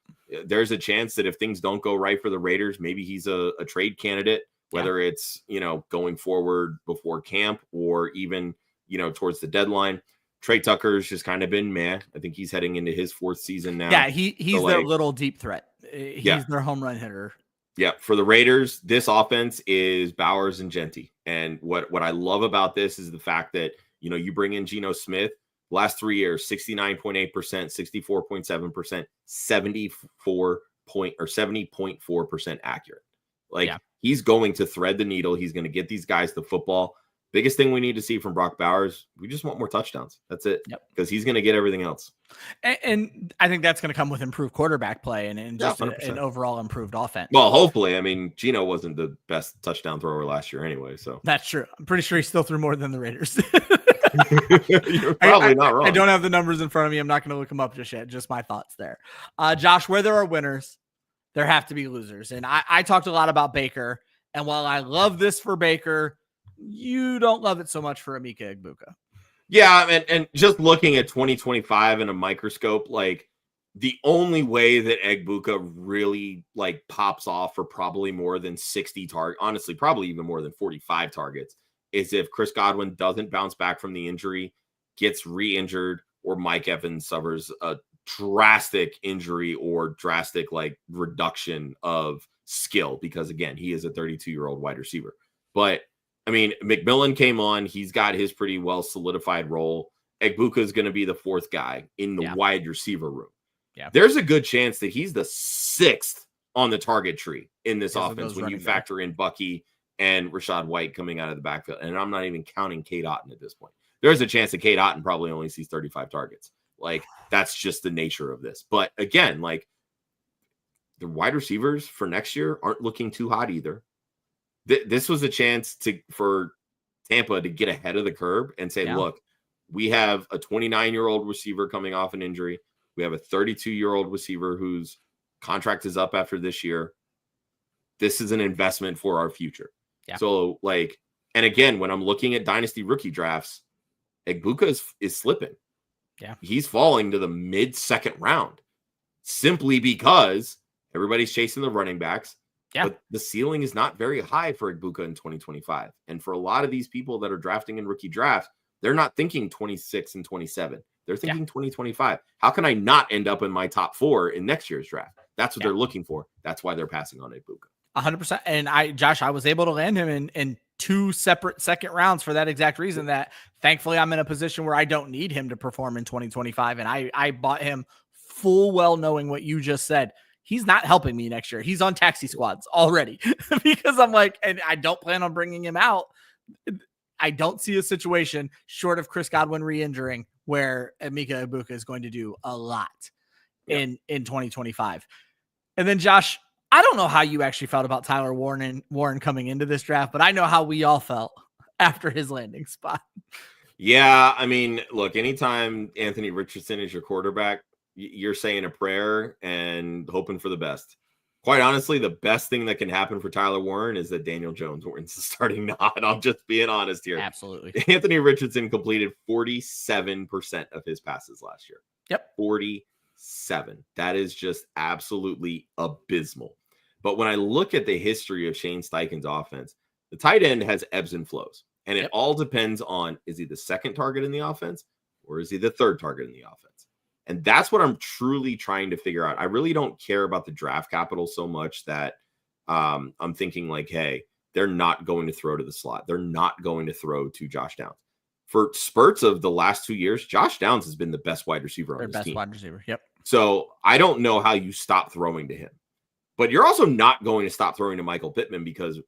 there's a chance that if things don't go right for the Raiders, maybe he's a trade candidate. Whether it's, going forward before camp or even, towards the deadline. Trey Tucker's just kind of been meh. I think he's heading into his 4th season now. Yeah, he's their little deep threat. He's their home run hitter. Yeah, for the Raiders, this offense is Bowers and Genty. And what I love about this is the fact that, you bring in Geno Smith, last 3 years, 69.8%, 64.7%, 70.4% accurate. He's going to thread the needle. He's going to get these guys the football. Biggest thing we need to see from Brock Bowers, we just want more touchdowns. That's it. Because he's going to get everything else. And I think that's going to come with improved quarterback play and just an overall improved offense. Well, hopefully. I mean, Geno wasn't the best touchdown thrower last year anyway. So that's true. I'm pretty sure he still threw more than the Raiders. You're probably not wrong. I don't have the numbers in front of me. I'm not going to look them up just yet. Just my thoughts there. Josh, where there are winners, there have to be losers. And I talked a lot about Baker. And while I love this for Baker, you don't love it so much for Emeka Egbuka. Yeah, and just looking at 2025 in a microscope, the only way that Egbuka really pops off for probably more than 60 targets, honestly, probably even more than 45 targets, is if Chris Godwin doesn't bounce back from the injury, gets re-injured, or Mike Evans suffers a drastic injury or drastic reduction of skill, because again, he is a 32-year-old wide receiver. But I mean, McMillan came on. He's got his pretty well solidified role. Egbuka is going to be the fourth guy in the wide receiver room. Yeah. There's a good chance that he's the sixth on the target tree in this offense when you factor in Bucky and Rachaad White coming out of the backfield. And I'm not even counting Cade Otton at this point. There's a chance that Cade Otton probably only sees 35 targets. That's just the nature of this. But again, the wide receivers for next year aren't looking too hot either. This was a chance for Tampa to get ahead of the curve and say, look, we have a 29-year-old receiver coming off an injury. We have a 32-year-old receiver whose contract is up after this year. This is an investment for our future. Yeah. So, and again, when I'm looking at dynasty rookie drafts, Egbuka is slipping. Yeah. He's falling to the mid-second round simply because everybody's chasing the running backs. Yeah. But the ceiling is not very high for Egbuka in 2025. And for a lot of these people that are drafting in rookie drafts, they're not thinking 26 and 27. They're thinking 2025. How can I not end up in my top 4 in next year's draft? That's what they're looking for. That's why they're passing on Egbuka. 100%. And I was able to land him in 2 separate second rounds for that exact reason, that thankfully I'm in a position where I don't need him to perform in 2025. And I bought him full well knowing what you just said. He's not helping me next year. He's on taxi squads already because I'm and I don't plan on bringing him out. I don't see a situation short of Chris Godwin re-injuring where Emeka Egbuka is going to do a lot in 2025. And then Josh, I don't know how you actually felt about Tyler Warren coming into this draft, but I know how we all felt after his landing spot. Yeah. I mean, look, anytime Anthony Richardson is your quarterback, you're saying a prayer and hoping for the best. Quite honestly, the best thing that can happen for Tyler Warren is that Daniel Jones wins the starting nod. I'm just being honest here. Absolutely. Anthony Richardson completed 47% of his passes last year. Yep. 47. That is just absolutely abysmal. But when I look at the history of Shane Steichen's offense, the tight end has ebbs and flows. And it all depends on, is he the second target in the offense or is he the third target in the offense? And that's what I'm truly trying to figure out. I really don't care about the draft capital so much that I'm thinking hey, they're not going to throw to the slot. They're not going to throw to Josh Downs. For spurts of the last 2 years, Josh Downs has been the best wide receiver on this team. Wide receiver, yep. So I don't know how you stop throwing to him. But you're also not going to stop throwing to Michael Pittman because,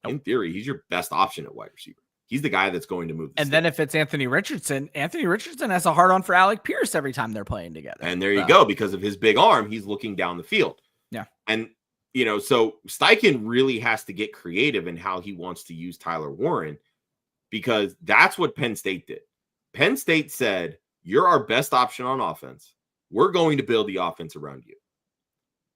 in theory, he's your best option at wide receiver. He's the guy that's going to move. And then if it's Anthony Richardson has a hard on for Alec Pierce every time they're playing together. And there you go. Because of his big arm, he's looking down the field. Yeah. And, so Steichen really has to get creative in how he wants to use Tyler Warren, because that's what Penn State did. Penn State said, you're our best option on offense. We're going to build the offense around you.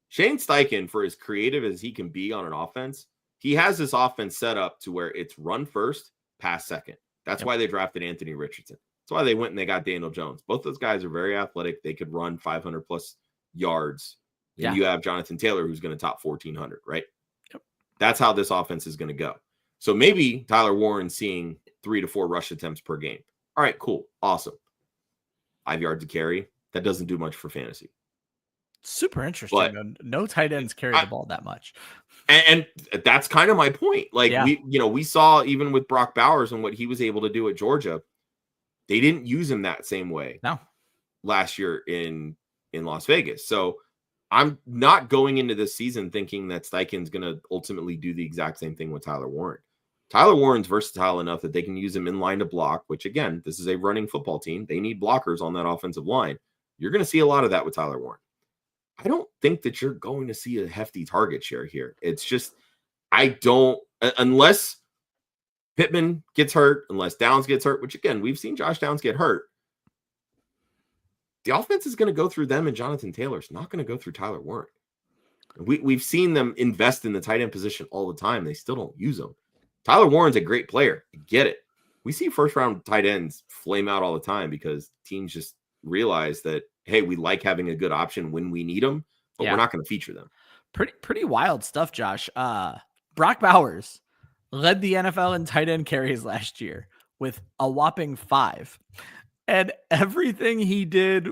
Shane Steichen, for as creative as he can be on an offense, he has this offense set up to where it's run first, pass second. That's why they drafted Anthony Richardson. That's why they went and they got Daniel Jones. Both those guys are very athletic. They could run 500 plus yards. And you have Jonathan Taylor, who's going to top 1,400, right? Yep. That's how this offense is going to go. So maybe Tyler Warren seeing 3 to 4 rush attempts per game. All right, cool. Awesome. 5 yards to carry. That doesn't do much for fantasy. Super interesting. But No tight ends carry the ball that much. And that's kind of my point. Like Yeah. we saw even with Brock Bowers and what he was able to do at Georgia, they didn't use him that same way last year in Las Vegas. So I'm not going into this season thinking that Steichen's going to ultimately do the exact same thing with Tyler Warren. Tyler Warren's versatile enough that they can use him in line to block, which again, this is a running football team. They need blockers on that offensive line. You're going to see a lot of that with Tyler Warren. I don't think that you're going to see a hefty target share here. It's just, unless Pittman gets hurt, unless Downs gets hurt, which again, we've seen Josh Downs get hurt. The offense is going to go through them and Jonathan Taylor. It's not going to go through Tyler Warren. We've seen them invest in the tight end position all the time. They still don't use them. Tyler Warren's a great player. I get it. We see first round tight ends flame out all the time because teams just realize that, hey, we like having a good option when we need them, but we're not going to feature them. Pretty wild stuff, Josh. Brock Bowers led the NFL in tight end carries last year with a whopping 5. And everything he did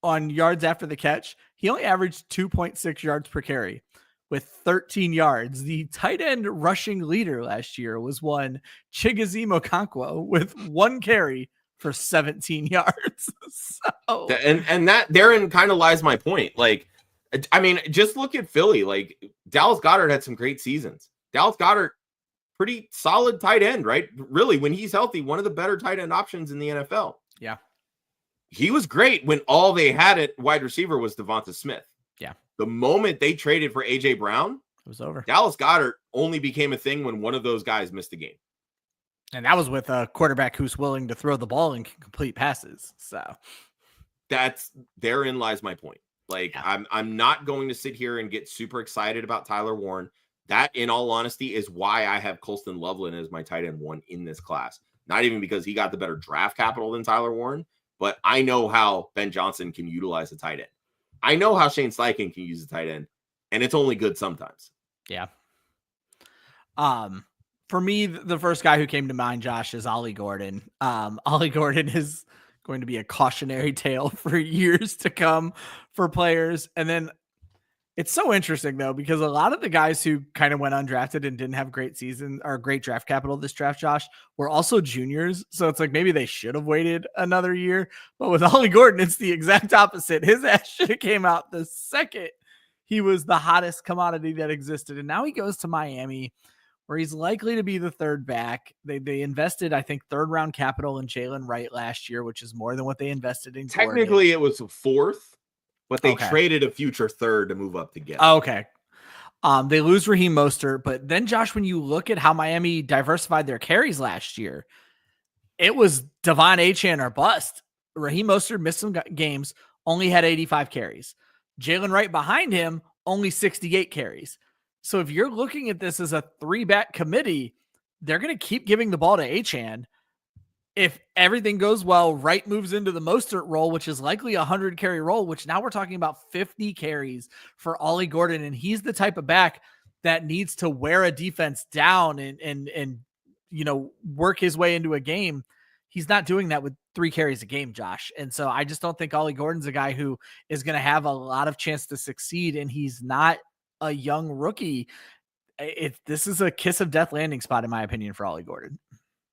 on yards after the catch, he only averaged 2.6 yards per carry with 13 yards. The tight end rushing leader last year was one Chigoziem Okonkwo with 1 carry for 17 yards. So, and that therein kind of lies my point. Like, I mean, just look at Philly. Like, Dallas Goedert had some great seasons. Dallas Goedert, pretty solid tight end, right? Really, when he's healthy, one of the better tight end options in the NFL. Yeah. He was great when all they had at wide receiver was Devonta Smith. Yeah. The moment they traded for A.J. Brown, it was over. Dallas Goedert only became a thing when one of those guys missed a game. And that was with a quarterback who's willing to throw the ball and can complete passes. So therein lies my point. Like, I'm not going to sit here and get super excited about Tyler Warren. That, in all honesty, is why I have Colston Loveland as my tight end 1 in this class. Not even because he got the better draft capital than Tyler Warren, but I know how Ben Johnson can utilize a tight end. I know how Shane Steichen can use a tight end, and it's only good sometimes. Yeah. For me, the first guy who came to mind, Josh, is Ollie Gordon. Ollie Gordon is going to be a cautionary tale for years to come for players. And then it's so interesting, though, because a lot of the guys who kind of went undrafted and didn't have great season or great draft capital this draft, Josh, were also juniors. So it's like maybe they should have waited another year. But with Ollie Gordon, it's the exact opposite. His ass should have came out the second he was the hottest commodity that existed. And now he goes to Miami, where he's likely to be the third back. They invested, I think, 3rd round capital in Jalen Wright last year, which is more than what they invested in. Technically, it was a 4th. But they traded a future 3rd to move up to get. Okay. They lose Raheem Mostert. But then, Josh, when you look at how Miami diversified their carries last year, it was Devon Achane or bust. Raheem Mostert missed some games, only had 85 carries. Jalen Wright behind him, only 68 carries. So if you're looking at this as a 3-back committee, they're going to keep giving the ball to Achane. If everything goes well, Wright moves into the Mostert role, which is likely a 100 carry role, which now we're talking about 50 carries for Ollie Gordon. And he's the type of back that needs to wear a defense down and work his way into a game. He's not doing that with 3 carries a game, Josh. And so I just don't think Ollie Gordon's a guy who is going to have a lot of chance to succeed. And he's not a young rookie. This is a kiss of death landing spot, in my opinion, for Ollie Gordon.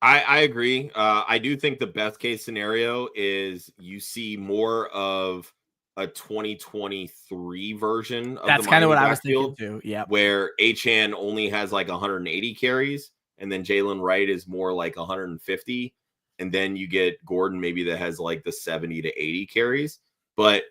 I agree. I do think the best case scenario is you see more of a 2023 version of that's kind of what I was thinking too. Yeah. Where Achane only has like 180 carries and then Jalen Wright is more like 150. And then you get Gordon maybe that has like the 70 to 80 carries. But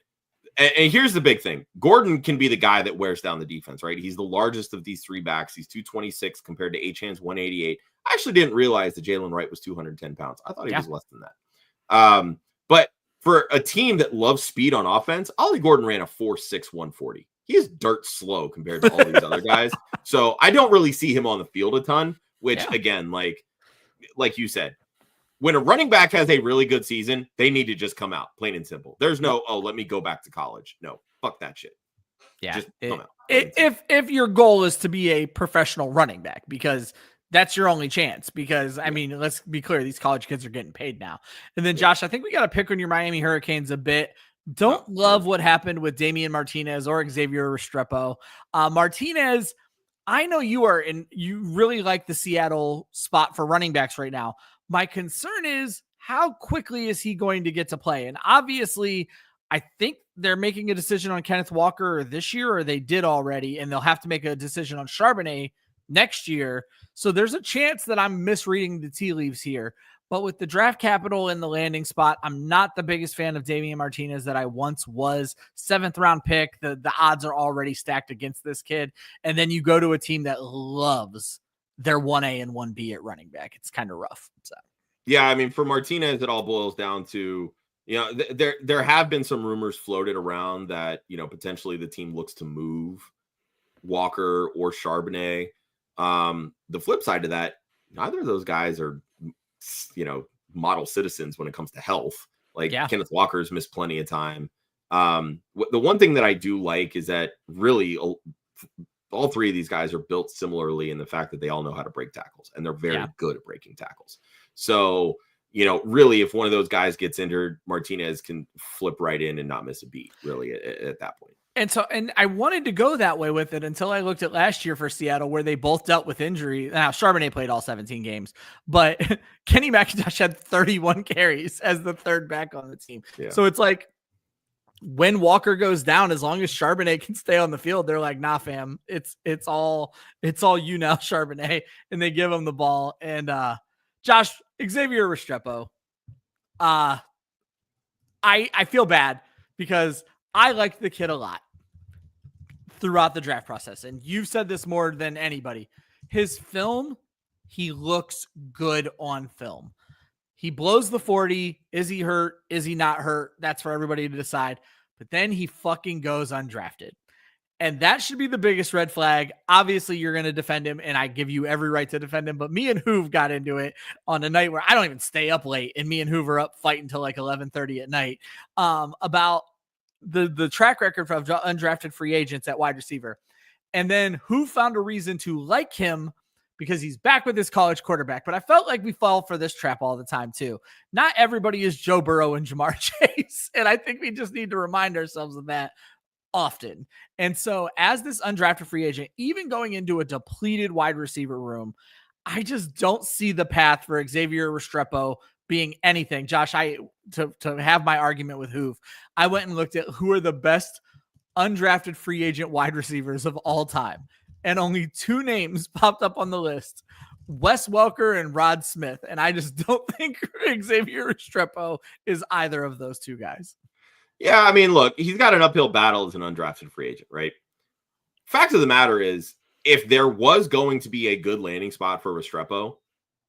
and here's the big thing. Gordon can be the guy that wears down the defense, right? He's the largest of these 3 backs. He's 226 compared to Achane's 188. I actually didn't realize that Jalen Wright was 210 pounds. I thought he was less than that. But for a team that loves speed on offense, Ollie Gordon ran a 4.6 140. He is dirt slow compared to all these other guys. So I don't really see him on the field a ton, which again, like you said, when a running back has a really good season, they need to just come out, plain and simple. There's no, let me go back to college. No, fuck that shit. Yeah. Just come out. If your goal is to be a professional running back, because that's your only chance. Because, I mean, let's be clear, these college kids are getting paid now. And then, Josh, I think we got to pick on your Miami Hurricanes a bit Don't love what happened with Damian Martinez or Xavier Restrepo. Martinez, I know you are, and you really like the Seattle spot for running backs right now. My concern is how quickly is he going to get to play? And obviously, I think they're making a decision on Kenneth Walker this year, or they did already, and they'll have to make a decision on Charbonnet next year. So there's a chance that I'm misreading the tea leaves here. But with the draft capital in the landing spot, I'm not the biggest fan of Damian Martinez that I once was. 7th round pick. The odds are already stacked against this kid. And then you go to a team that loves their 1A and 1B at running back. It's kind of rough. So yeah, I mean, for Martinez, it all boils down to, there have been some rumors floated around that, potentially the team looks to move Walker or Charbonnet. The flip side to that, neither of those guys are, model citizens when it comes to health. Kenneth Walker's missed plenty of time. The one thing that I do like is that really all three of these guys are built similarly in the fact that they all know how to break tackles, and they're very good at breaking tackles. So, really, if one of those guys gets injured, Martinez can flip right in and not miss a beat, really, at that point. And I wanted to go that way with it until I looked at last year for Seattle, where they both dealt with injury. Now, Charbonnet played all 17 games, but Kenny McIntosh had 31 carries as the third back on the team. Yeah. So it's like when Walker goes down, as long as Charbonnet can stay on the field, they're like, nah, fam, it's all you now, Charbonnet. And they give him the ball. And Josh, Xavier Restrepo, I feel bad because I liked the kid a lot throughout the draft process. And you've said this more than anybody. His film, he looks good on film. He blows the 40. Is he hurt? Is he not hurt? That's for everybody to decide. But then he fucking goes undrafted. And that should be the biggest red flag. Obviously, you're going to defend him, and I give you every right to defend him. But me and Hoove got into it on a night where I don't even stay up late, and me and Hoove are up fighting till like 11:30 at night about the track record for undrafted free agents at wide receiver. And then who found a reason to like him because he's back with his college quarterback. But I felt like we fall for this trap all the time too. Not everybody is Joe Burrow and Jamar Chase. And I think we just need to remind ourselves of that often. And so as this undrafted free agent, even going into a depleted wide receiver room, I just don't see the path for Xavier Restrepo being anything. Josh, to have my argument with Hoove, I went and looked at who are the best undrafted free agent wide receivers of all time. And only 2 names popped up on the list, Wes Welker and Rod Smith. And I just don't think Xavier Restrepo is either of those 2 guys. Yeah, I mean, look, he's got an uphill battle as an undrafted free agent, right? Fact of the matter is, if there was going to be a good landing spot for Restrepo,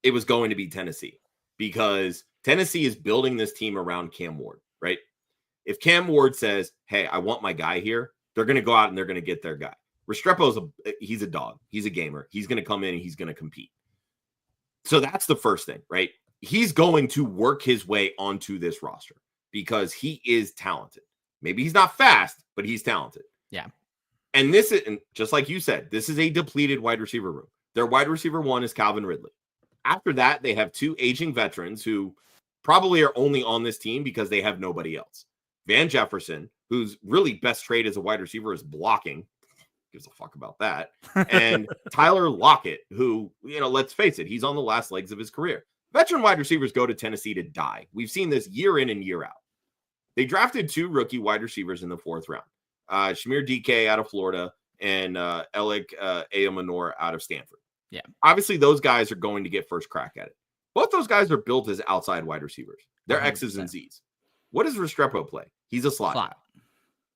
it was going to be Tennessee. Because Tennessee is building this team around Cam Ward, right? If Cam Ward says, hey, I want my guy here, they're going to go out and they're going to get their guy. Restrepo's he's a dog. He's a gamer. He's going to come in and he's going to compete. So that's the first thing, right? He's going to work his way onto this roster because he is talented. Maybe he's not fast, but he's talented. Yeah. And this is, and just like you said, this is a depleted wide receiver room. Their wide receiver 1 is Calvin Ridley. After that, they have 2 aging veterans who probably are only on this team because they have nobody else. Van Jefferson, whose really best trait as a wide receiver is blocking. Gives a fuck about that. And Tyler Lockett, who, let's face it, he's on the last legs of his career. Veteran wide receivers go to Tennessee to die. We've seen this year in and year out. They drafted 2 rookie wide receivers in the 4th round. Shamir DK out of Florida and Alec Ayamanor out of Stanford. Yeah. Obviously, those guys are going to get first crack at it. Both those guys are built as outside wide receivers. They're 100%. X's and Z's. What does Restrepo play? He's a slot.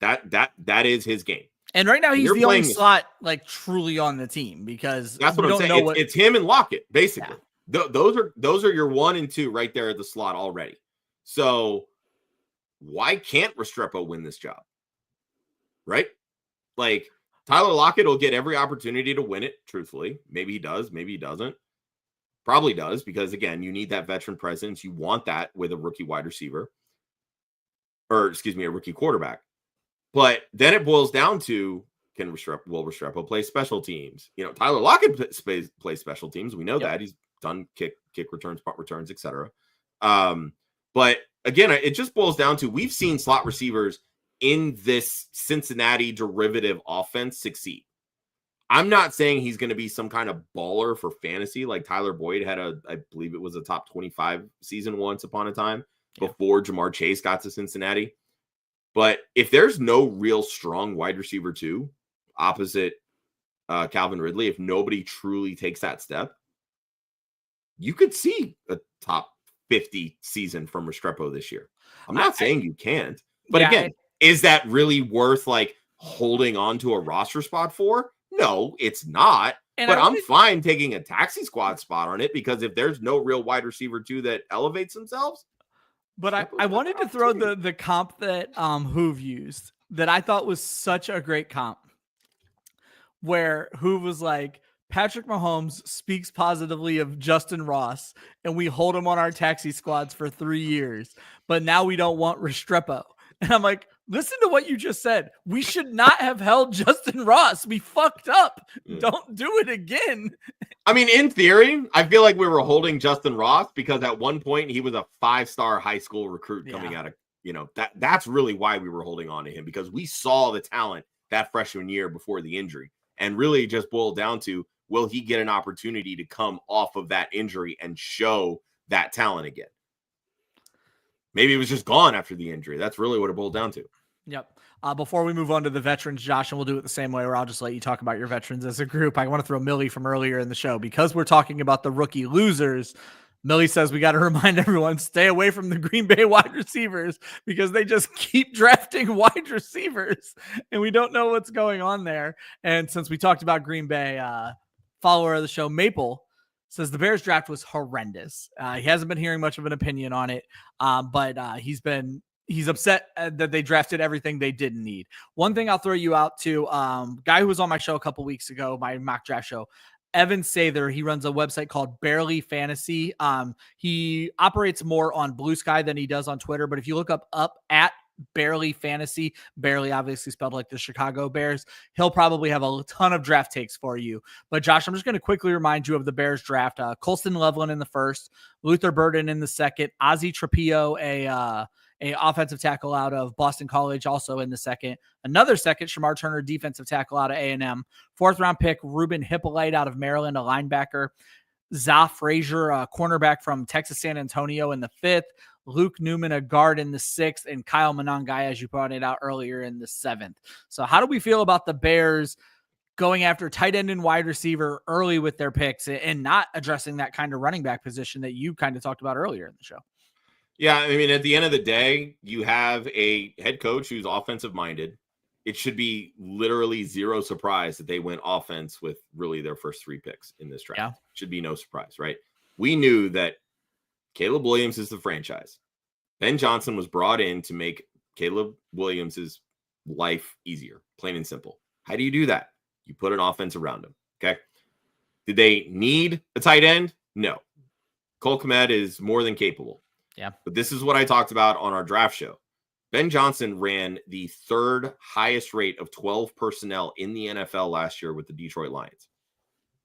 That is his game. And right now he's the only slot truly on the team because that's what I'm saying. It's him and Lockett, basically. Yeah. Those are your 1 and 2 right there at the slot already. So why can't Restrepo win this job? Right? Tyler Lockett will get every opportunity to win it, truthfully. Maybe he does. Maybe he doesn't. Probably does because, again, you need that veteran presence. You want that with a rookie wide receiver. Or, excuse me, a rookie quarterback. But then it boils down to, will Restrepo play special teams? Tyler Lockett plays special teams. We know that. He's done kick returns, punt returns, etc. But again, it just boils down to we've seen slot receivers in this Cincinnati derivative offense succeed. I'm not saying he's going to be some kind of baller for fantasy like Tyler Boyd had I believe it was a top 25 season once upon a time before Jamar Chase got to Cincinnati. But if there's no real strong wide receiver 2 opposite Calvin Ridley, if nobody truly takes that step, you could see a top 50 season from Restrepo this year. I'm not saying you can't, but again, is that really worth like holding on to a roster spot for? No, it's not. But I'm fine taking a taxi squad spot on it because if there's no real wide receiver 2 that elevates themselves. But I wanted to throw the comp that Hoove used that I thought was such a great comp, where Hoove was like, Patrick Mahomes speaks positively of Justin Ross, and we hold him on our taxi squads for 3 years, but now we don't want Restrepo. And I'm like, listen to what you just said. We should not have held Justin Ross. We fucked up. Don't do it again. I mean, in theory, I feel like we were holding Justin Ross because at one point he was a 5-star high school recruit coming out of, that's really why we were holding on to him, because we saw the talent that freshman year before the injury, and really just boiled down to, will he get an opportunity to come off of that injury and show that talent again? Maybe it was just gone after the injury. That's really what it boiled down to. Yep. Before we move on to the veterans, Josh, and we'll do it the same way where I'll just let you talk about your veterans as a group. I want to throw Millie from earlier in the show because we're talking about the rookie losers. Millie says we got to remind everyone, stay away from the Green Bay wide receivers because they just keep drafting wide receivers and we don't know what's going on there. And since we talked about Green Bay, follower of the show, Maple, says the Bears draft was horrendous. He hasn't been hearing much of an opinion on it, but he's upset that they drafted everything they didn't need. One thing I'll throw you out to, guy who was on my show a couple weeks ago, my mock draft show, Evan Sather. He runs a website called Barely Fantasy. He operates more on Blue Sky than he does on Twitter, but if you look up at Barely Fantasy, barely obviously spelled like the Chicago Bears, he'll probably have a ton of draft takes for you. But Josh, I'm just going to quickly remind you of the Bears draft. Colston Loveland in the first, Luther Burden in the second, Ozzie Trapillo, a offensive tackle out of Boston College, also in the second. Another second, Shamar Turner, defensive tackle out of A&M. 4th round pick, Ruben Hippolyte out of Maryland, a linebacker. Za Frazier, a cornerback from Texas San Antonio in the 5th. Luke Newman, a guard in the 6th, and Kyle Monangai, as you pointed out earlier, in the 7th. So how do we feel about the Bears going after tight end and wide receiver early with their picks and not addressing that kind of running back position that you kind of talked about earlier in the show? Yeah, I mean, at the end of the day, you have a head coach who's offensive minded. It should be literally zero surprise that they went offense with really their first 3 picks in this draft. Yeah. Should be no surprise, right? We knew that Caleb Williams is the franchise. Ben Johnson was brought in to make Caleb Williams's life easier, plain and simple. How do you do that? You put an offense around him, okay? Did they need a tight end? No. Cole Kmet is more than capable. Yeah. But this is what I talked about on our draft show. Ben Johnson ran the 3rd highest rate of 12 personnel in the NFL last year with the Detroit Lions.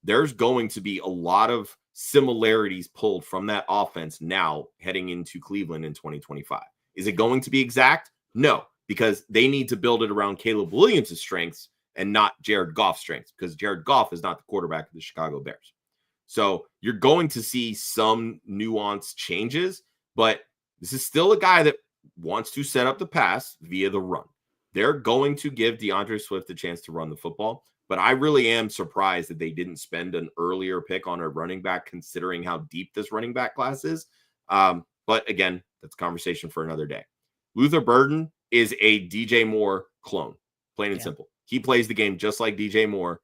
There's going to be a lot of similarities pulled from that offense now heading into Cleveland in 2025. Is it going to be exact? No, because they need to build it around Caleb Williams' strengths and not Jared Goff's strengths, because Jared Goff is not the quarterback of the Chicago Bears. So you're going to see some nuanced changes, but this is still a guy that wants to set up the pass via the run. They're going to give DeAndre Swift a chance to run the football, but I really am surprised that they didn't spend an earlier pick on a running back, considering how deep this running back class is. But again, that's a conversation for another day. Luther Burden is a DJ Moore clone, plain and simple. He plays the game just like DJ Moore.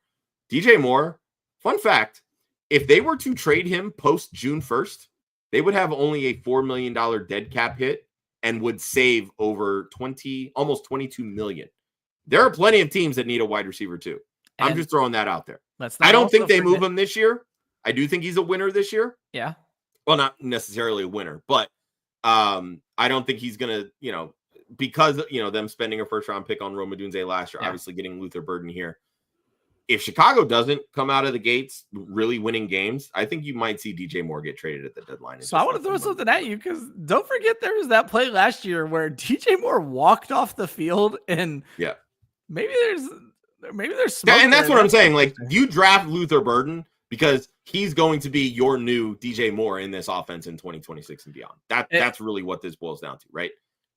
DJ Moore, fun fact, if they were to trade him post June 1st, they would have only a $4 million dead cap hit and would save over almost $22 million. There are plenty of teams that need a wide receiver too. And I'm just throwing that out there. I don't think they move him this year. I do think he's a winner this year. Yeah. Well, not necessarily a winner, but I don't think he's going to, because, them spending a 1st round pick on Rome Odunze last year, obviously getting Luther Burden here. if Chicago doesn't come out of the gates really winning games, I think you might see DJ Moore get traded at the deadline. So I want to throw something at you, because don't forget there was that play last year where DJ Moore walked off the field, and maybe there's smoke. And that's what I'm saying. Like, you draft Luther Burden because he's going to be your new DJ Moore in this offense in 2026 and beyond. That's really what this boils down to, right?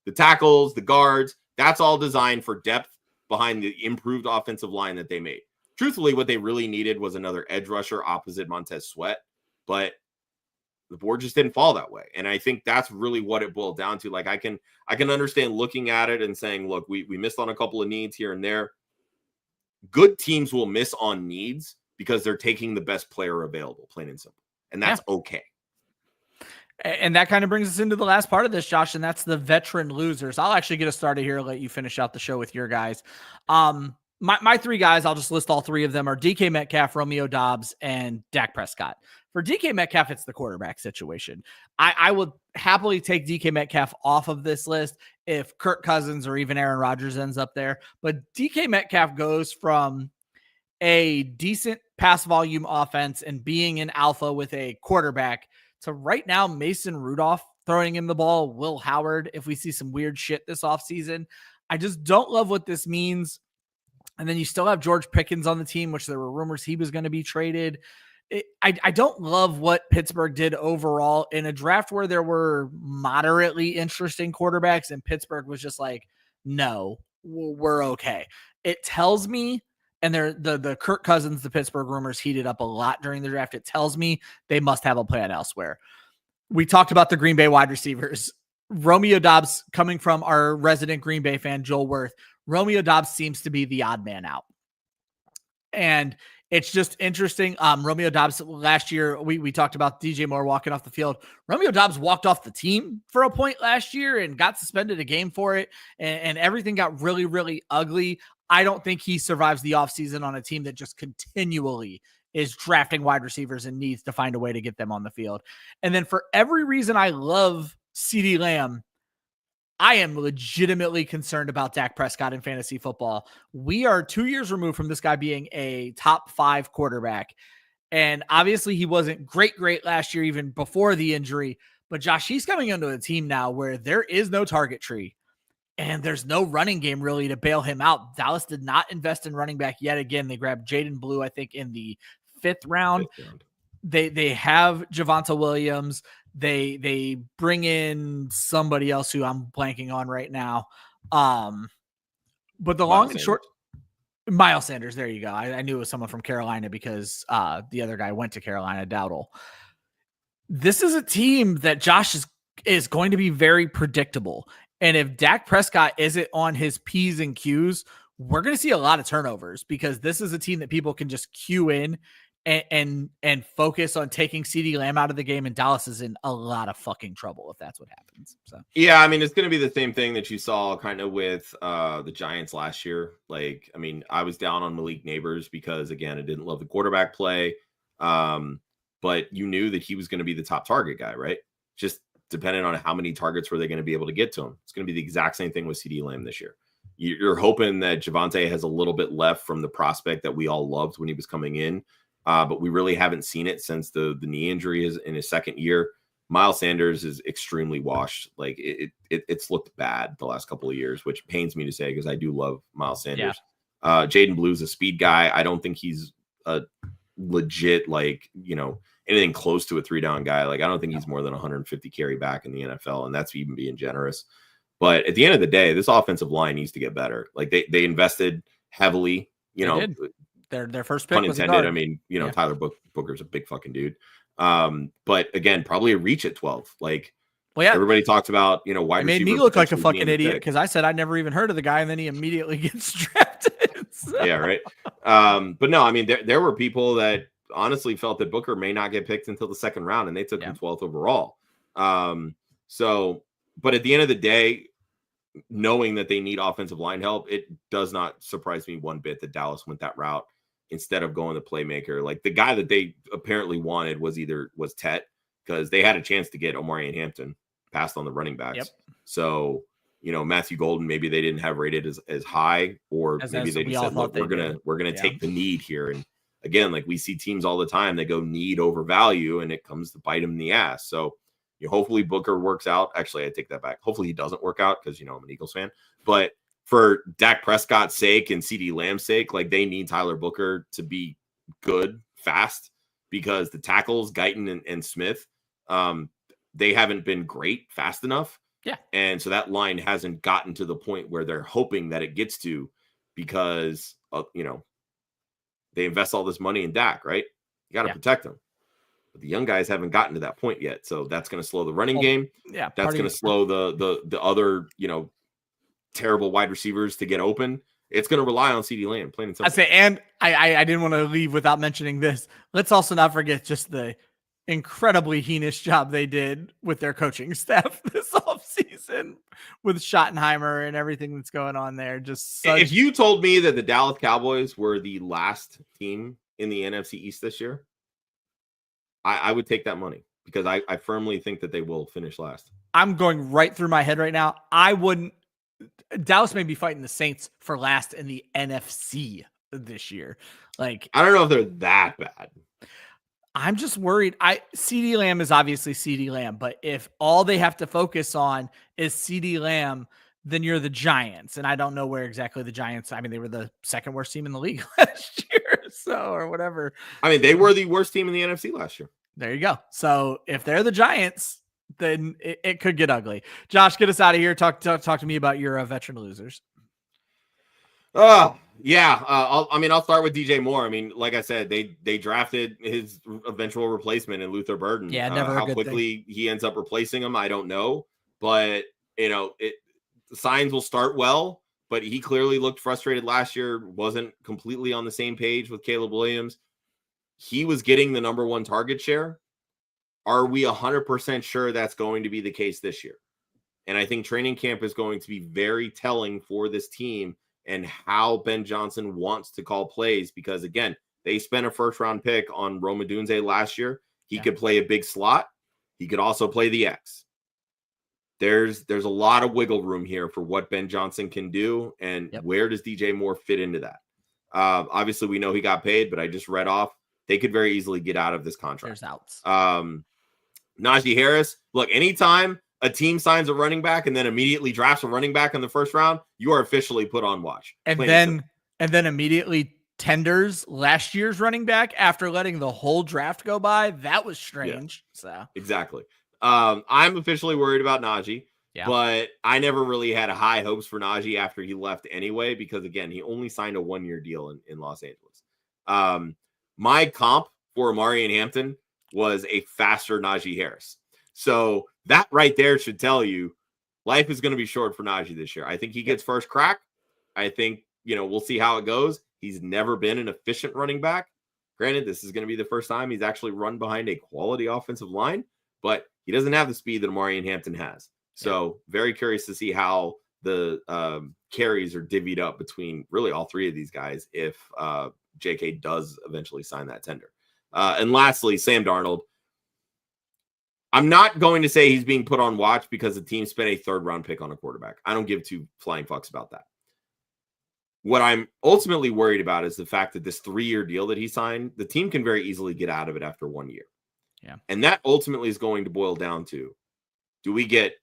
The tackles, the guards, that's all designed for depth behind the improved offensive line that they made. Truthfully, what they really needed was another edge rusher opposite Montez Sweat, but the board just didn't fall that way. And I think that's really what it boiled down to. Like, I can understand looking at it and saying, look, we missed on a couple of needs here and there. Good teams will miss on needs because they're taking the best player available, plain and simple. And that's okay. And that kind of brings us into the last part of this, Josh, and that's the veteran losers. I'll actually get us started here, let you finish out the show with your guys. My three guys, I'll just list all three of them, are DK Metcalf, Romeo Doubs, and Dak Prescott. For DK Metcalf, it's the quarterback situation. I would happily take DK Metcalf off of this list if Kirk Cousins or even Aaron Rodgers ends up there. But DK Metcalf goes from a decent pass volume offense and being an alpha with a quarterback to right now Mason Rudolph throwing him the ball, Will Howard, if we see some weird shit this offseason. I just don't love what this means. And then you still have George Pickens on the team, which there were rumors he was going to be traded. I don't love what Pittsburgh did overall in a draft where there were moderately interesting quarterbacks, and Pittsburgh was just like, no, we're okay. It tells me, and the Kirk Cousins, the Pittsburgh rumors heated up a lot during the draft. It tells me they must have a plan elsewhere. We talked about the Green Bay wide receivers. Romeo Doubs, coming from our resident Green Bay fan, Joel Worth, Romeo Doubs seems to be the odd man out. And it's just interesting. Romeo Doubs last year, we talked about DJ Moore walking off the field. Romeo Doubs walked off the team for a point last year and got suspended a game for it. And everything got really, really ugly. I don't think he survives the offseason on a team that just continually is drafting wide receivers and needs to find a way to get them on the field. And then for every reason I love CeeDee Lamb, I am legitimately concerned about Dak Prescott in fantasy football. We are 2 years removed from this guy being a top 5 quarterback. And obviously he wasn't great last year, even before the injury. But Josh, he's coming into a team now where there is no target tree and there's no running game really to bail him out. Dallas did not invest in running back yet again. They grabbed Jaden Blue, I think, in the 5th round. They have Javonte Williams. They bring in somebody else who I'm blanking on right now. But the long and short, Miles Sanders. There you go. I knew it was someone from Carolina because the other guy went to Carolina, Dowdle. This is a team that Josh is going to be very predictable. And if Dak Prescott isn't on his P's and Q's, we're going to see a lot of turnovers because this is a team that people can just cue in and focus on taking CeeDee Lamb out of the game, and Dallas is in a lot of fucking trouble if that's what happens. So yeah, I mean, it's going to be the same thing that you saw kind of with the Giants last year. Like, I mean, I was down on Malik Neighbors because, again, I didn't love the quarterback play, but you knew that he was going to be the top target guy, right? Just depending on how many targets were they going to be able to get to him. It's going to be the exact same thing with CeeDee Lamb this year. You're hoping that Javonte has a little bit left from the prospect that we all loved when he was coming in. But we really haven't seen it since the knee injury is in his second year. Miles Sanders is extremely washed. Like it's looked bad the last couple of years, which pains me to say because I do love Miles Sanders. Yeah. Jaden Blue's a speed guy. I don't think he's a legit, like, anything close to a 3-down guy. Like, I don't think he's more than 150 carry back in the NFL, and that's even being generous. But at the end of the day, this offensive line needs to get better. Like they invested heavily, Their first pick pun was intended. I mean, Tyler Booker's a big fucking dude. But again, probably a reach at 12. Like, well, yeah, everybody talked about, wide receiver. Made me look like a fucking idiot because I said I never even heard of the guy, and then he immediately gets drafted. So. Yeah, right. But no, I mean, there were people that honestly felt that Booker may not get picked until the 2nd round, and they took him 12th overall. But at the end of the day, knowing that they need offensive line help, it does not surprise me one bit that Dallas went that route instead of going the playmaker. Like, the guy that they apparently wanted was Tet, because they had a chance to get Omarion Hampton, passed on the running backs. Yep. So Matthew Golden, maybe they didn't have rated as high, or maybe they just said, look, we're gonna take the need here. And again, like we see teams all the time, they go need over value, and it comes to bite them in the ass. So hopefully Booker works out. Actually, I take that back. Hopefully he doesn't work out, because I'm an Eagles fan. But for Dak Prescott's sake and CeeDee Lamb's sake, like they need Tyler Booker to be good fast, because the tackles, Guyton and Smith, they haven't been great fast enough. Yeah. And so that line hasn't gotten to the point where they're hoping that it gets to, because they invest all this money in Dak, right? You got to protect them. But the young guys haven't gotten to that point yet. So that's going to slow the running game. Yeah. That's going to slow the other, terrible wide receivers to get open. It's going to rely on CeeDee Lamb, plain and simple. I say, and I didn't want to leave without mentioning this. Let's also not forget just the incredibly heinous job they did with their coaching staff this offseason with Schottenheimer and everything that's going on there. If you told me that the Dallas Cowboys were the last team in the NFC East this year, I would take that money, because I firmly think that they will finish last. I'm going right through my head right now. Dallas may be fighting the Saints for last in the NFC this year. Like, I don't know if they're that bad. I'm just worried. CeeDee Lamb is obviously CeeDee Lamb, but if all they have to focus on is CeeDee Lamb, then you're the Giants. And I don't know where exactly the Giants, they were the second worst team in the league last year, or whatever. They were the worst team in the NFC last year. There you go. So if they're the Giants, then it could get ugly. Josh, get us out of here. Talk to me about your veteran losers. Yeah. I'll start with DJ Moore. Like I said, they drafted his eventual replacement in Luther Burden. Yeah, never how quickly he ends up replacing him, I don't know. But signs will start well. But he clearly looked frustrated last year. Wasn't completely on the same page with Caleb Williams. He was getting the number one target share. Are we 100% sure that's going to be the case this year? And I think training camp is going to be very telling for this team and how Ben Johnson wants to call plays, because again, they spent a first-round pick on Rome Odunze last year. He could play a big slot. He could also play the X. There's a lot of wiggle room here for what Ben Johnson can do, and where does DJ Moore fit into that? Obviously, we know he got paid, but I just read off they could very easily get out of this contract. There's outs. Najee Harris, look, anytime a team signs a running back and then immediately drafts a running back in the first round, you are officially put on watch. And then immediately tenders last year's running back after letting the whole draft go by. That was strange. Yeah, so exactly. I'm officially worried about Najee, but I never really had high hopes for Najee after he left anyway, because again, he only signed a 1-year deal in Los Angeles. My comp for Amari Hampton was a faster Najee Harris. So that right there should tell you life is going to be short for Najee this year. I think he gets first crack. I think, we'll see how it goes. He's never been an efficient running back. Granted, this is going to be the first time he's actually run behind a quality offensive line, but he doesn't have the speed that Amari Hampton has. So very curious to see how the carries are divvied up between really all three of these guys if JK does eventually sign that tender. And lastly, Sam Darnold. I'm not going to say he's being put on watch because the team spent a 3rd-round pick on a quarterback. I don't give two flying fucks about that. What I'm ultimately worried about is the fact that this 3-year deal that he signed, the team can very easily get out of it after 1 year. Yeah. And that ultimately is going to boil down to, do we get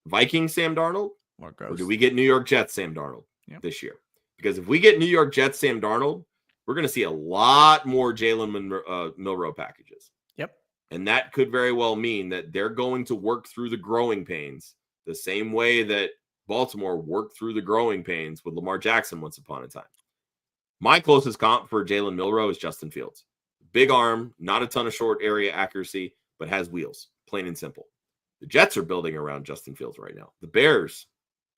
Vikings Sam Darnold or do we get New York Jets Sam Darnold this year? Because if we get New York Jets Sam Darnold, we're going to see a lot more Jalen Milroe packages. Yep. And that could very well mean that they're going to work through the growing pains the same way that Baltimore worked through the growing pains with Lamar Jackson once upon a time. My closest comp for Jalen Milroe is Justin Fields. Big arm, not a ton of short area accuracy, but has wheels, plain and simple. The Jets are building around Justin Fields right now. The Bears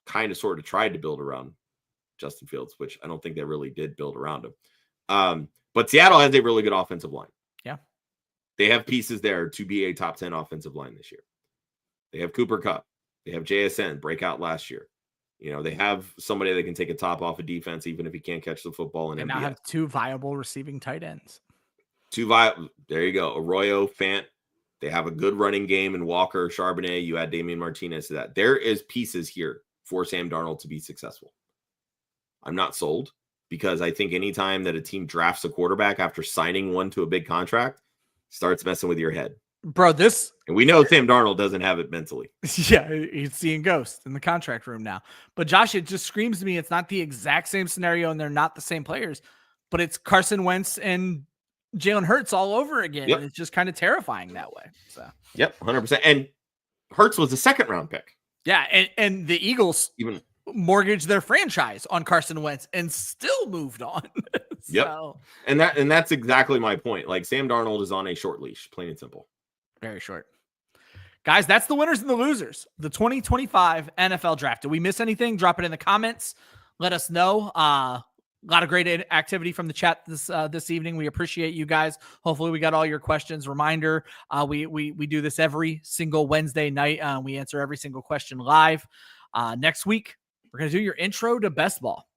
kind of sort of tried to build around Justin Fields, which I don't think they really did build around him. But Seattle has a really good offensive line. Yeah. They have pieces there to be a top 10 offensive line this year. They have Cooper Kupp. They have JSN, breakout last year. They have somebody that can take a top off of defense, even if he can't catch the football. And now have 2 viable receiving tight ends. There you go. Arroyo, Fant. They have a good running game in Walker, Charbonnet. You add Damian Martinez to that. There is pieces here for Sam Darnold to be successful. I'm not sold, because I think anytime that a team drafts a quarterback after signing one to a big contract, starts messing with your head. Bro, and we know Sam Darnold doesn't have it mentally. Yeah, he's seeing ghosts in the contract room now. But Josh, it just screams to me it's not the exact same scenario and they're not the same players, but it's Carson Wentz and Jalen Hurts all over again. Yep. And it's just kind of terrifying that way. So, yep, 100%. And Hurts was a second round pick. Yeah, and the Eagles even mortgaged their franchise on Carson Wentz and still moved on. So. Yep. And that's exactly my point. Like, Sam Darnold is on a short leash, plain and simple. Very short. Guys, that's the winners and the losers. The 2025 NFL draft. Did we miss anything? Drop it in the comments. Let us know. A lot of great activity from the chat this evening. We appreciate you guys. Hopefully we got all your questions. Reminder, we do this every single Wednesday night. We answer every single question live. Next week, we're going to do your intro to best ball.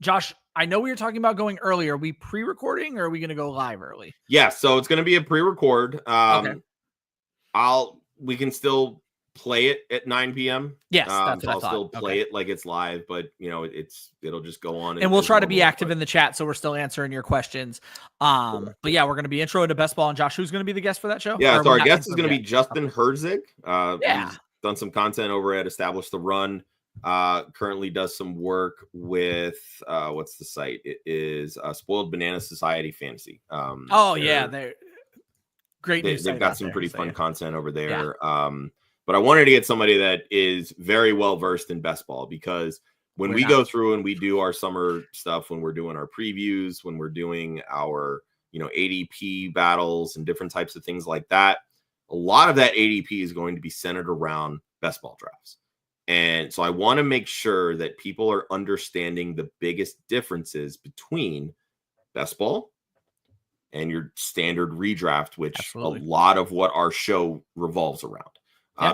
Josh, I know we were talking about going early. Are we pre-recording or are we going to go live early? Yeah, so it's going to be a pre-record. Okay. We can still play it at 9 p.m. Yes, that's what I'll I thought. still play it like it's live, but it'll just go on. And we'll try to be active in the chat, so we're still answering your questions. But yeah, we're going to be intro to best ball. And Josh, who's going to be the guest for that show? Yeah, so our guest is going to be Justin Herzig. Yeah, he's done some content over at Establish the Run. Currently does some work with what's the site? It is Spoiled Banana Society Fantasy. They're great. They've got some pretty fun content over there. Yeah. But I wanted to get somebody that is very well versed in best ball, because when we go through and we do our summer stuff, when we're doing our previews, when we're doing our ADP battles and different types of things like that, a lot of that ADP is going to be centered around best ball drafts. And so I want to make sure that people are understanding the biggest differences between best ball and your standard redraft, which Absolutely. A lot of what our show revolves around.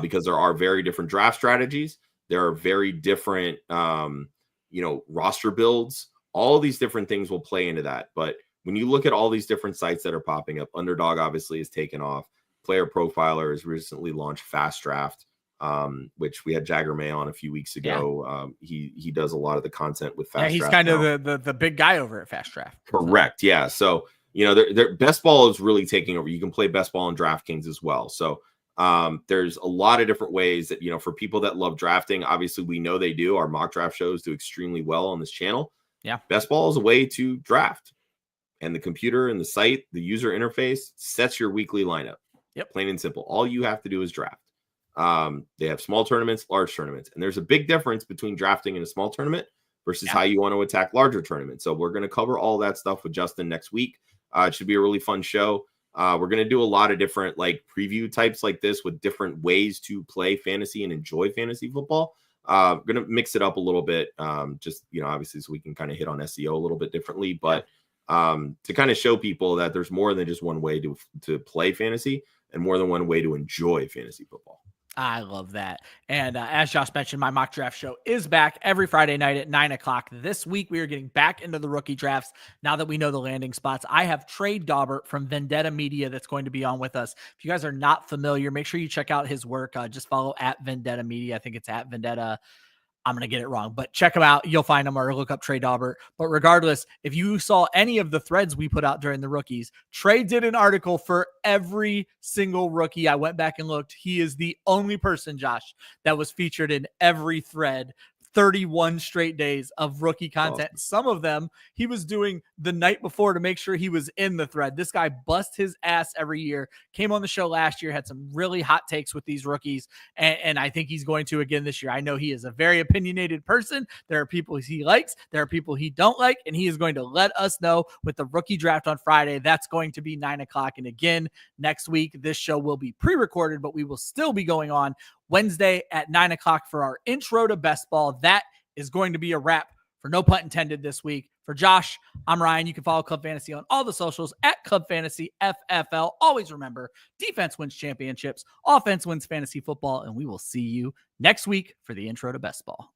Because there are very different draft strategies. There are very different, roster builds. All of these different things will play into that. But when you look at all these different sites that are popping up, Underdog obviously has taken off. Player Profiler has recently launched Fast Draft, which we had Jagger May on a few weeks ago. Yeah. He does a lot of the content with Fast Draft. Yeah, he's kind of the big guy over at Fast Draft. Correct. Yeah. So, their best ball is really taking over. You can play best ball on DraftKings as well. So, there's a lot of different ways that, for people that love drafting, obviously we know they do. Our mock draft shows do extremely well on this channel. Yeah. Best ball is a way to draft, and the computer and the site, the user interface sets your weekly lineup. Yep. Plain and simple. All you have to do is draft. They have small tournaments, large tournaments, and there's a big difference between drafting in a small tournament versus how you want to attack larger tournaments. So we're going to cover all that stuff with Justin next week. It should be a really fun show. We're going to do a lot of different preview types like this with different ways to play fantasy and enjoy fantasy football. We're going to mix it up a little bit. Obviously so we can kind of hit on SEO a little bit differently, but to kind of show people that there's more than just one way to play fantasy and more than one way to enjoy fantasy football. I love that. And as Josh mentioned, my mock draft show is back every Friday night at 9:00. This week, we are getting back into the rookie drafts now that we know the landing spots. I have Trey Daubert from Vendetta Media that's going to be on with us. If you guys are not familiar, make sure you check out his work. Just follow at Vendetta Media. I think it's at Vendetta. I'm going to get it wrong, but check them out. You'll find them, or look up Trey Daubert. But regardless, if you saw any of the threads we put out during the rookies, Trey did an article for every single rookie. I went back and looked. He is the only person, Josh, that was featured in every thread. 31 straight days of rookie content. Awesome. Some of them he was doing the night before to make sure he was in the thread. This guy busts his ass every year. Came on the show last year, had some really hot takes with these rookies, and I think he's going to again this year. I know he is a very opinionated person. There are people he likes, there are people he don't like, and he is going to let us know with the rookie draft on Friday. That's going to be 9:00. And again, next week, this show will be pre-recorded, but we will still be going on Wednesday at 9:00 for our intro to best ball. That is going to be a wrap for No Punt Intended this week. For Josh, I'm Ryan. You can follow Club Fantasy on all the socials at Club Fantasy FFL. Always remember, defense wins championships, offense wins fantasy football, and we will see you next week for the intro to best ball.